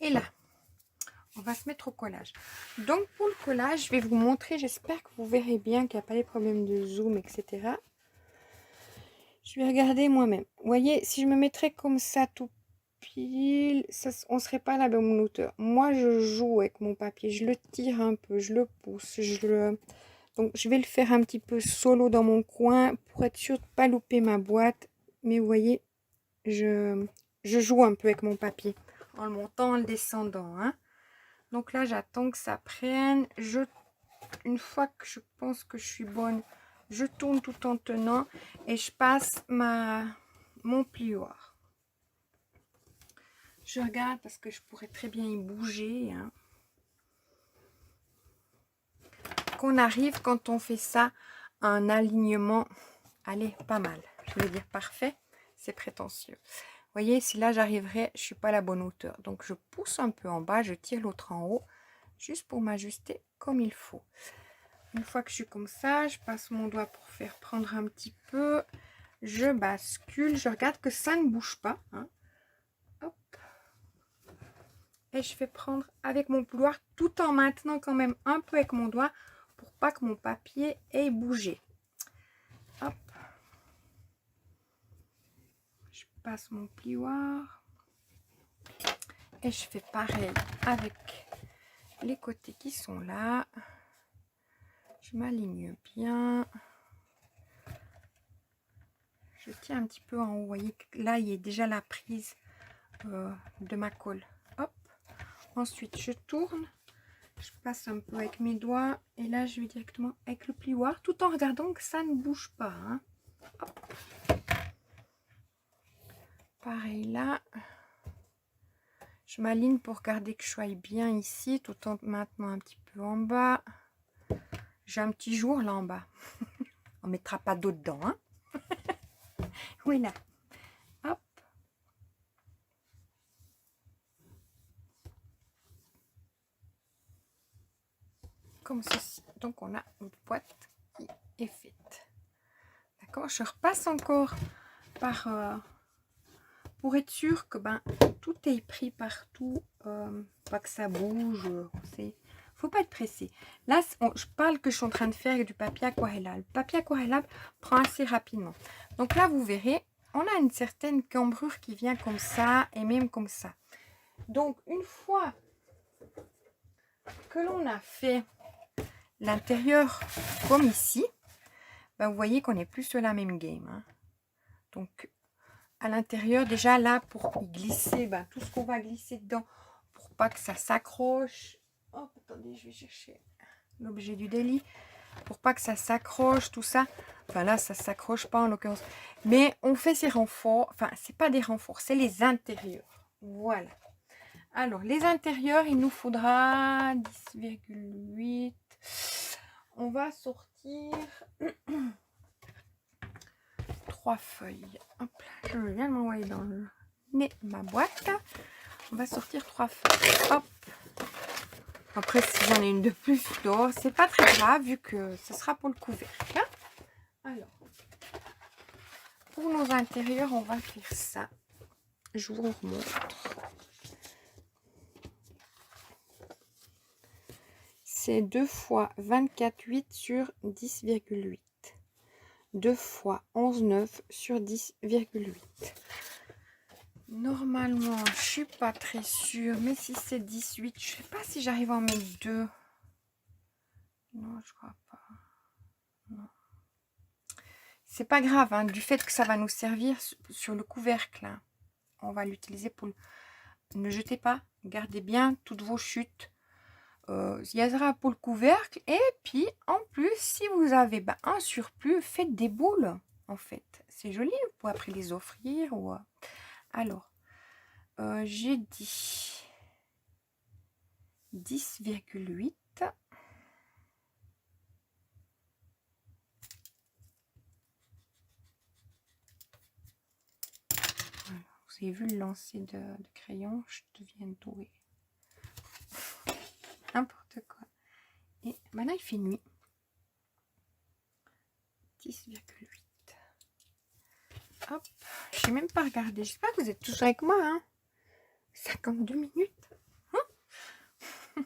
Et là, on va se mettre au collage. Donc pour le collage, je vais vous montrer, j'espère que vous verrez bien qu'il n'y a pas les problèmes de zoom, etc. Je vais regarder moi-même. Vous voyez, si je me mettrais comme ça tout pile, ça, on ne serait pas à la bonne hauteur. Moi, je joue avec mon papier, je le tire un peu, je le pousse, donc je vais le faire un petit peu solo dans mon coin pour être sûr de ne pas louper ma boîte. Mais vous voyez, je joue un peu avec mon papier en le montant, en le descendant, hein. Donc là, j'attends que ça prenne. Une fois que je pense que je suis bonne, je tourne tout en tenant et je passe mon plioir. Je regarde parce que je pourrais très bien y bouger, hein. Qu'on arrive quand on fait ça à un alignement, allez, pas mal. Je vais dire parfait, c'est prétentieux. Vous voyez, si là j'arriverai, je suis pas à la bonne hauteur. Donc je pousse un peu en bas, je tire l'autre en haut, juste pour m'ajuster comme il faut. Une fois que je suis comme ça, je passe mon doigt pour faire prendre un petit peu. Je bascule, je regarde que ça ne bouge pas, hein. Hop. et je vais prendre avec mon pouvoir tout en maintenant quand même un peu avec mon doigt pour pas que mon papier ait bougé. Hop. Je passe mon plioir et je fais pareil avec les côtés qui sont là. Je m'aligne bien. Je tiens un petit peu en haut. Vous voyez que là, il y a déjà la prise de ma colle. Hop. Ensuite, je tourne. Je passe un peu avec mes doigts. Et là, je vais directement avec le plioir. Tout en regardant que ça ne bouge pas. Hein. Hop. Pareil là. Je m'aligne pour garder que je sois bien ici. Tout en maintenant un petit peu en bas. J'ai un petit jour là en bas. On ne mettra pas d'eau dedans. Hein. Oui, là. Hop. Comme ceci. Donc, on a notre boîte qui est faite. D'accord. Je repasse encore par... pour être sûr que tout est pris partout. Pas que ça bouge. Faut pas être pressé. Là, je parle que je suis en train de faire avec du papier aquarellable. Le papier aquarellable prend assez rapidement. Donc là, vous verrez, on a une certaine cambrure qui vient comme ça et même comme ça. Donc, une fois que l'on a fait l'intérieur comme ici, vous voyez qu'on est plus sur la même game. Hein. Donc, à l'intérieur, déjà là, pour y glisser, tout ce qu'on va glisser dedans, pour pas que ça s'accroche. Hop, attendez, je vais chercher l'objet du délit. Pour pas que ça s'accroche, tout ça. Enfin là, ça s'accroche pas en l'occurrence. Mais on fait ces renforts. Enfin, c'est pas des renforts, c'est les intérieurs. Voilà. Alors, les intérieurs, il nous faudra 10,8. On va sortir 3 feuilles. Hop là, je viens de m'envoyer dans le nez ma boîte. On va sortir 3 feuilles. Hop. Après, si j'en ai une de plus dehors, c'est pas très grave vu que ce sera pour le couvercle. Alors, pour nos intérieurs, on va faire ça. Je vous remontre. C'est 2 fois 24,8 sur 10,8. 2 fois 11,9 sur 10,8. Normalement, je suis pas très sûre, mais si c'est 18, je sais pas si j'arrive à en mettre 2. Non, je crois pas. Non. C'est pas grave, hein, du fait que ça va nous servir sur le couvercle. Hein. On va l'utiliser pour... Ne jetez pas, gardez bien toutes vos chutes. Il y aura pour le couvercle. Et puis, en plus, si vous avez un surplus, faites des boules, en fait. C'est joli, vous pouvez après les offrir. Ou... Alors, j'ai dit 10,8. Vous avez vu le lancer de crayon, je deviens douée. N'importe quoi. Et maintenant, il fait nuit. 10,8. Hop, je n'ai même pas regardé. J'espère que vous êtes toujours avec moi. Hein. 52 minutes. Hein.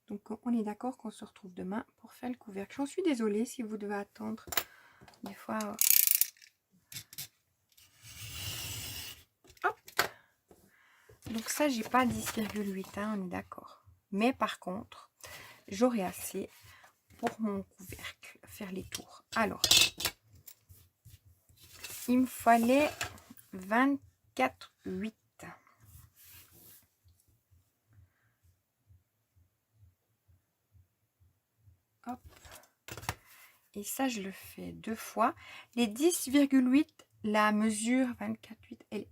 Donc, on est d'accord qu'on se retrouve demain pour faire le couvercle. J'en suis désolée si vous devez attendre. Des fois... Hop. Donc ça, j'ai pas 10,8. Hein, on est d'accord. Mais par contre, j'aurai assez pour mon couvercle. Faire les tours. Alors... Il me fallait 24,8. Hop. Et ça, je le fais 2 fois. Les 10,8, la mesure 24,8,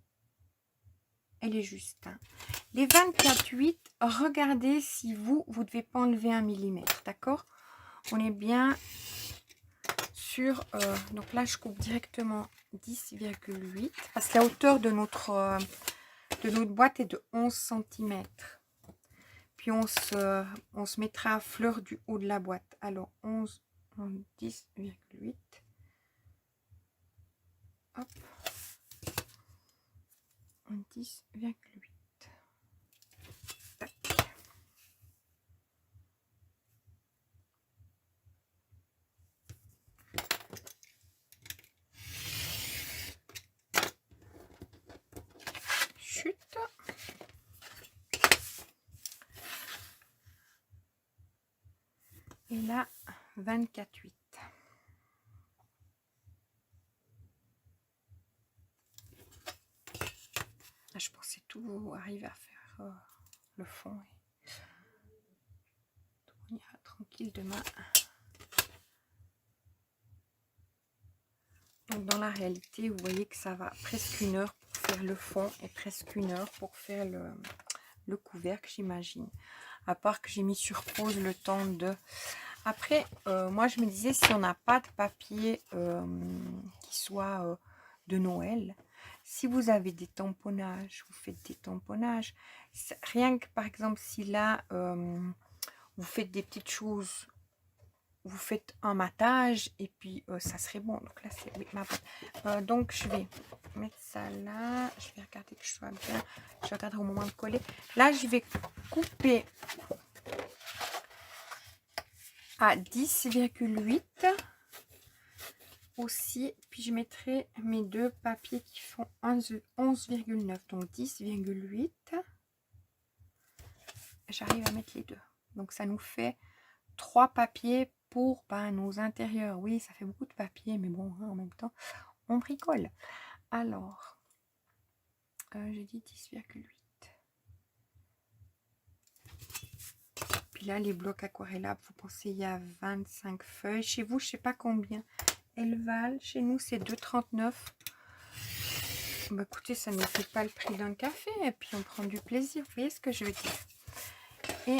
elle est juste. Hein. Les 24,8, regardez si vous ne devez pas enlever 1 mm. D'accord? On est bien sur... donc là, je coupe directement 10,8 parce que la hauteur de notre boîte est de 11 cm. Puis on se mettra à fleur du haut de la boîte. Alors 10,8. Hop. 10,8. Et là, 24,8. Je pensais tout arriver à faire le fond. On ira tranquille demain. Donc dans la réalité, vous voyez que ça va presque 1 heure pour faire le fond et presque 1 heure pour faire le couvercle, j'imagine. À part que j'ai mis sur pause le temps de... Après, moi je me disais, si on n'a pas de papier qui soit de Noël, si vous avez des tamponnages, vous faites des tamponnages. Rien que par exemple, si là, vous faites des petites choses, vous faites un matage et puis ça serait bon. Donc là, c'est oui, ma boîte. Donc je vais mettre ça là. Je vais regarder que je sois bien. Je regarderai au moment de coller. Là, je vais couper à 10,8 aussi. Puis je mettrai mes 2 papiers qui font 11,9. Donc 10,8. J'arrive à mettre les deux. Donc ça nous fait 3 papiers pour nos intérieurs. Oui, ça fait beaucoup de papier, mais bon, hein, en même temps, on bricole. Alors, j'ai dit 10,8. Puis là, les blocs aquarellables, vous pensez, il y a 25 feuilles. Chez vous, je sais pas combien elles valent. Chez nous, c'est 2,39. Bah, écoutez, ça ne fait pas le prix d'un café. Et puis, on prend du plaisir. Vous voyez ce que je veux dire? Et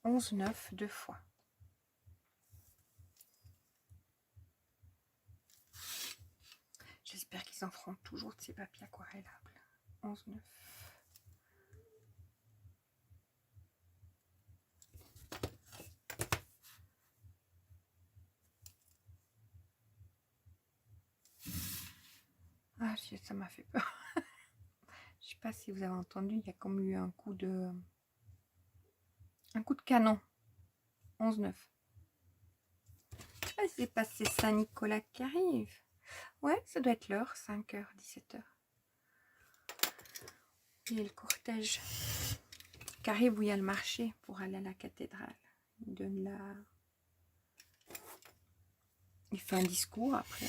11,9 2 fois. J'espère qu'ils en feront toujours de ces papiers aquarellables. 11,9. Ah, ça m'a fait peur. Je sais pas si vous avez entendu, il y a comme eu un coup de canon. 11,9. Ah, c'est passé Saint-Nicolas qui arrive. Ouais, ça doit être l'heure, 5h, 17h. Et le cortège qui arrive où il y a le marché pour aller à la cathédrale. Il donne la... Il fait un discours après.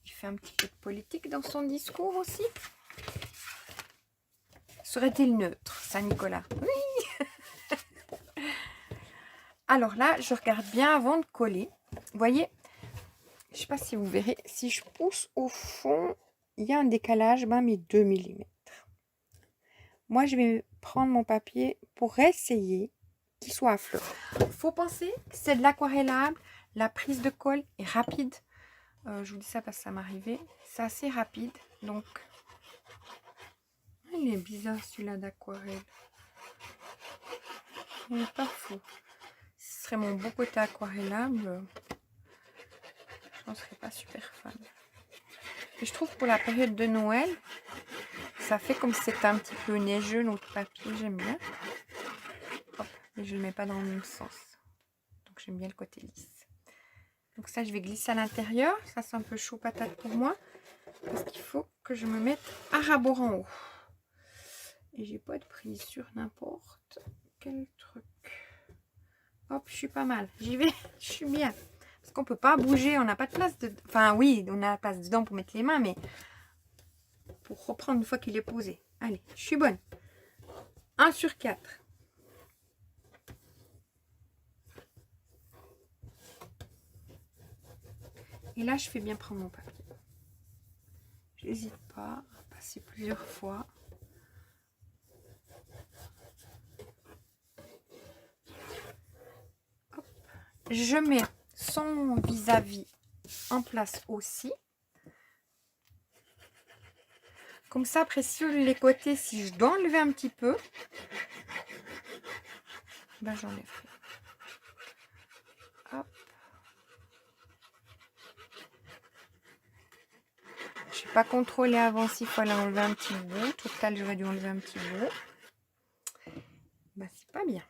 Il fait un petit peu de politique dans son discours aussi. Serait-il neutre, Saint-Nicolas? Oui. Alors là, je regarde bien avant de coller. Vous voyez, je ne sais pas si vous verrez, si je pousse au fond, il y a un décalage, mais 2 mm. Moi, je vais prendre mon papier pour essayer qu'il soit à fleur. Il faut penser que c'est de l'aquarellable. La prise de colle est rapide. Je vous dis ça parce que ça m'est arrivé. C'est assez rapide. Donc, il est bizarre celui-là d'aquarelle. Il n'est pas fou. Ce serait mon beau côté aquarellable. Je n'en serais pas super fan. Et je trouve pour la période de Noël, ça fait comme si c'était un petit peu neigeux notre papier. J'aime bien. Hop, mais je ne le mets pas dans le même sens. Donc j'aime bien le côté lisse. Donc ça, je vais glisser à l'intérieur. Ça, c'est un peu chaud patate pour moi. Parce qu'il faut que je me mette à rabord en haut. Et j'ai pas de prise sur n'importe quel truc. Hop, je suis pas mal. J'y vais. Je suis bien. Parce qu'on peut pas bouger. On n'a pas de place de... Enfin, oui, on a la place dedans pour mettre les mains, mais pour reprendre une fois qu'il est posé. Allez, je suis bonne. 1 sur 4. Et là, je fais bien prendre mon papier. J'hésite pas à passer plusieurs fois. Hop. Je mets son vis-à-vis en place aussi. Comme ça, après, sur les côtés, si je dois enlever un petit peu, j'enlèverai. Hop. Je n'ai pas contrôlé avant s'il fallait enlever un petit bout. Total, j'aurais dû enlever un petit bout. C'est pas bien.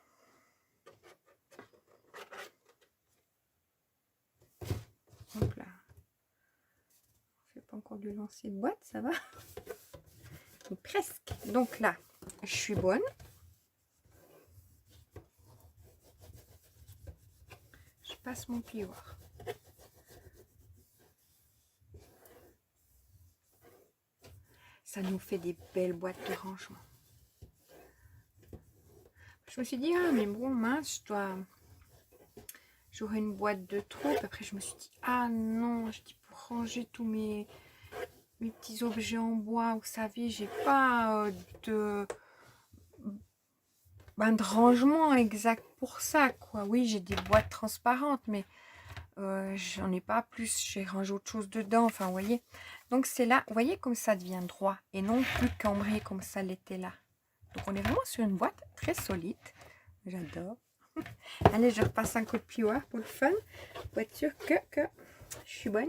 Hop là. On ne fait pas encore du lancer de boîte, ça va? Mais presque. Donc là, je suis bonne. Je passe mon plioir. Ça nous fait des belles boîtes de rangement. Je me suis dit, ah mais bon, mince, j'aurai une boîte de trop. Après, je me suis dit, ah non, je dis pour ranger tous mes petits objets en bois. Vous savez, j'ai pas de rangement exact pour ça, quoi. Oui, j'ai des boîtes transparentes, mais j'en ai pas plus. J'ai rangé autre chose dedans. Enfin, vous voyez. Donc, c'est là, vous voyez comme ça devient droit et non plus cambré comme ça l'était là. Donc, on est vraiment sur une boîte très solide. J'adore. Allez, je repasse un coup de plioir pour le fun. Pour être sûr que je suis bonne.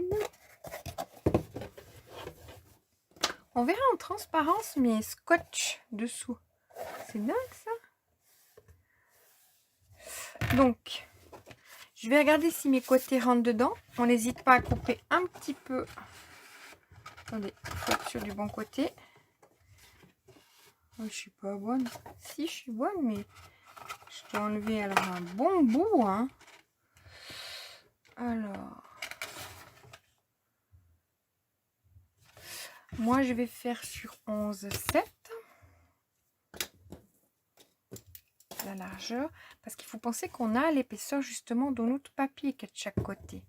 On verra en transparence mes scotch dessous. C'est dingue ça. Donc, je vais regarder si mes côtés rentrent dedans. On n'hésite pas à couper un petit peu. Attendez, il faut être sur du bon côté. Oh, je suis pas bonne. Si, je suis bonne, mais je dois enlever alors un bon bout. Hein. Alors, moi je vais faire sur 11,7 la largeur, parce qu'il faut penser qu'on a l'épaisseur justement de notre papier qui est de chaque côté.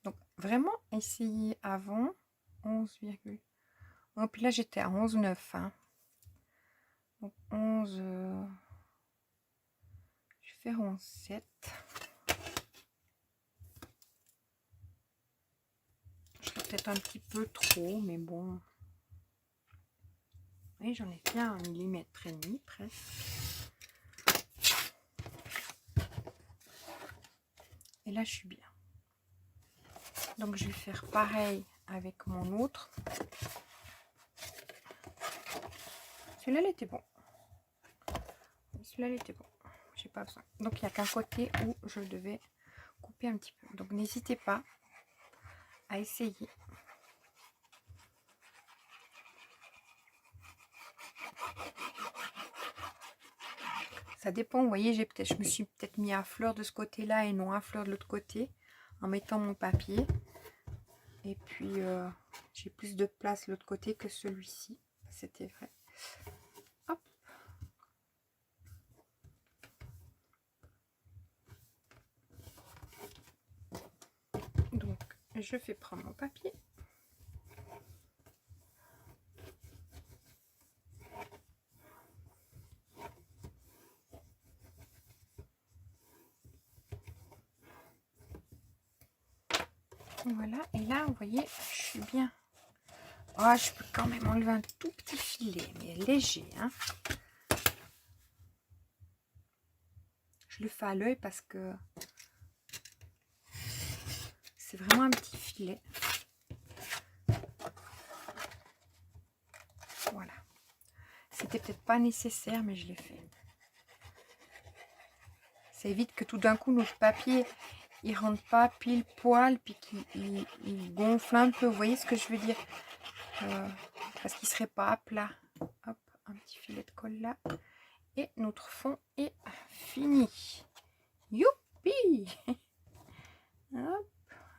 Donc vraiment essayer avant 11, oh, puis là j'étais à 11,9 hein. Donc 11 je vais faire 11,7. Je serais peut-être un petit peu trop, mais bon. Oui, j'en ai fait 1,5 mm presque. Et là, je suis bien. Donc, je vais faire pareil avec mon autre. Celui-là, il était bon. Celui-là, il était bon. J'ai pas besoin. Donc, il n'y a qu'un côté où je devais couper un petit peu. Donc, n'hésitez pas à essayer. Ça dépend, vous voyez, je me suis peut-être mis à fleur de ce côté-là et non à fleur de l'autre côté en mettant mon papier. Et puis, j'ai plus de place de l'autre côté que celui-ci. C'était vrai. Hop. Donc, je fais prendre mon papier. Voilà, et là, vous voyez, je suis bien. Oh, je peux quand même enlever un tout petit filet, mais léger. Hein. Je le fais à l'œil parce que c'est vraiment un petit filet. Voilà. C'était peut-être pas nécessaire, mais je l'ai fait. Ça évite que tout d'un coup, notre papier, il rentre pas pile poil, puis qu'il gonfle un peu. Vous voyez ce que je veux dire? Parce qu'il serait pas à plat. Hop, un petit filet de colle là. Et notre fond est fini. Youpi! Hop,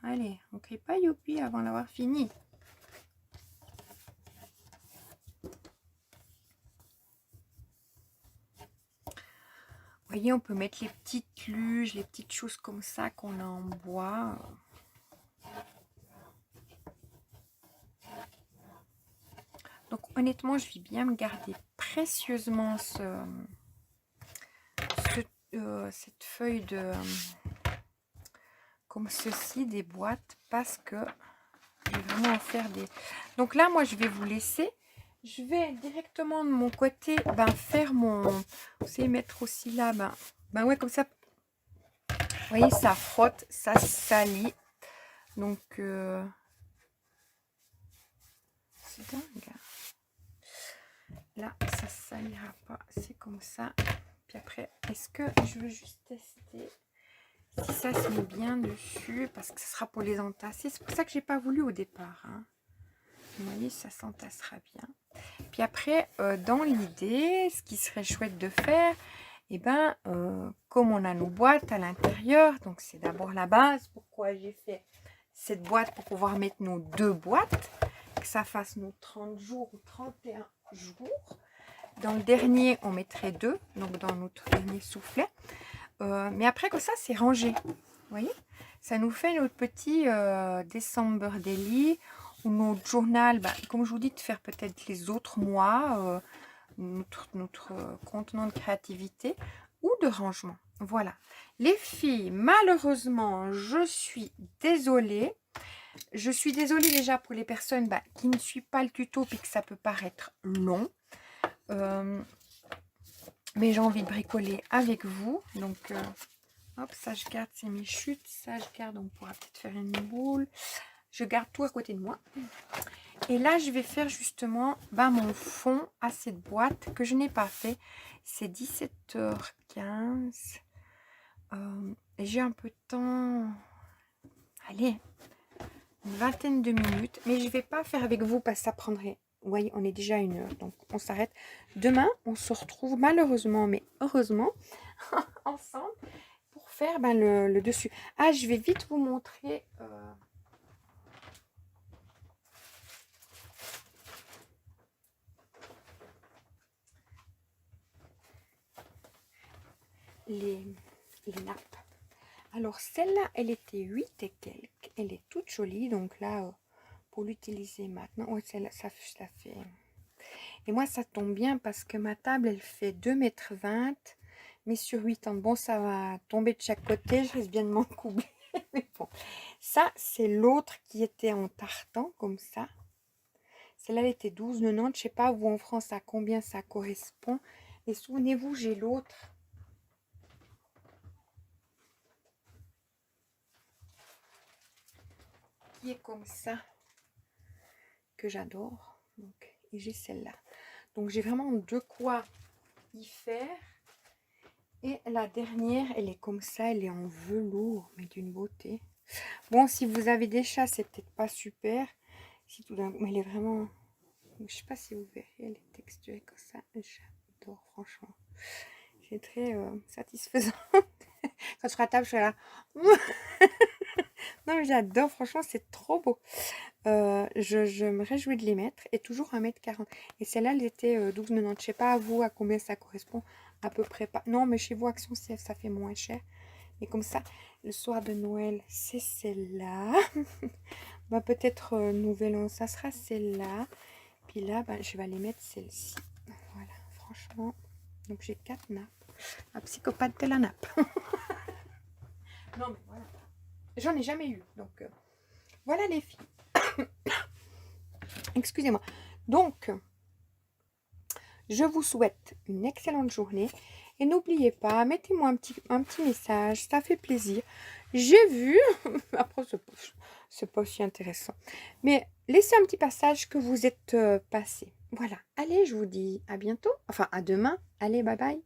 allez, on ne crie pas youpi avant d'avoir fini. Vous voyez, on peut mettre les petites luges, les petites choses comme ça qu'on a en bois. Donc honnêtement, je vais bien me garder précieusement cette feuille de comme ceci, des boîtes, parce que je vais vraiment en faire des... Donc là, moi, je vais vous laisser. Je vais directement de mon côté faire mon... Vous savez, mettre aussi là, ouais, comme ça. Vous voyez, ça frotte, ça salit. Donc, c'est dingue. Là, ça salira pas. C'est comme ça. Puis après, est-ce que je veux juste tester si ça se met bien dessus, parce que ce sera pour les entasser. C'est pour ça que j'ai pas voulu au départ. Hein. Vous voyez, ça s'entassera bien. Puis après, dans l'idée, ce qui serait chouette de faire, eh ben, comme on a nos boîtes à l'intérieur, donc c'est d'abord la base. Pourquoi j'ai fait cette boîte? Pour pouvoir mettre nos 2 boîtes, que ça fasse nos 30 jours ou 31 jours. Dans le dernier, on mettrait 2, donc dans notre dernier soufflet. Mais après, comme ça, c'est rangé. Vous voyez? Ça nous fait notre petit December Daily ou notre journal, comme je vous dis, de faire peut-être les autres mois, notre contenant de créativité ou de rangement. Voilà. Les filles, malheureusement, je suis désolée. Je suis désolée déjà pour les personnes qui ne suivent pas le tuto puis que ça peut paraître long. Mais j'ai envie de bricoler avec vous. Donc, hop, ça je garde, c'est mes chutes. Ça je garde, on pourra peut-être faire une boule. Je garde tout à côté de moi. Et là, je vais faire justement mon fond à cette boîte que je n'ai pas fait. C'est 17h15. Et j'ai un peu de temps. Allez, une vingtaine de minutes. Mais je ne vais pas faire avec vous parce que ça prendrait... Vous voyez, on est déjà à 1h. Donc, on s'arrête. Demain, on se retrouve malheureusement, mais heureusement, ensemble pour faire le dessus. Ah, je vais vite vous montrer... les nappes. Alors celle-là, elle était 8 et quelques. Elle est toute jolie. Donc là, pour l'utiliser maintenant, ouais, celle-là, ça fait... Et moi, ça tombe bien parce que ma table, elle fait 2,20 m. Mais sur 8 ans, bon, ça va tomber de chaque côté. Je risque bien de m'en coubler. Mais bon, ça, c'est l'autre qui était en tartan, comme ça. Celle-là, elle était 12,90. Je sais pas, vous en France, à combien ça correspond. Et souvenez-vous, j'ai l'autre. Qui est comme ça, que j'adore. Donc, et j'ai celle-là. Donc, j'ai vraiment de quoi y faire. Et la dernière, elle est comme ça. Elle est en velours, mais d'une beauté. Bon, si vous avez des chats, c'est peut-être pas super. Si tout d'un coup, mais elle est vraiment... Je sais pas si vous verrez, elle est texturée comme ça. J'adore, franchement. C'est très satisfaisant. Quand je serai à table, je serai là. Non, mais j'adore, franchement, c'est trop beau. Je me réjouis de les mettre. Et toujours 1,40 m. Et celle-là, elle était 12,90 €. Je sais pas à vous à combien ça correspond. À peu près pas. Non, mais chez vous, Action CF, ça fait moins cher. Mais comme ça, le soir de Noël, c'est celle-là. Peut-être Nouvel An, ça sera celle-là. Puis là, je vais aller mettre celle-ci. Voilà, franchement. Donc, j'ai 4 nappes. La psychopathe de la nappe. Non, mais voilà. J'en ai jamais eu. Donc, voilà les filles. Excusez-moi. Donc, je vous souhaite une excellente journée. Et n'oubliez pas, mettez-moi un petit message. Ça fait plaisir. J'ai vu. Après, c'est pas si intéressant. Mais laissez un petit passage que vous êtes passé. Voilà. Allez, je vous dis à bientôt. Enfin, à demain. Allez, bye bye.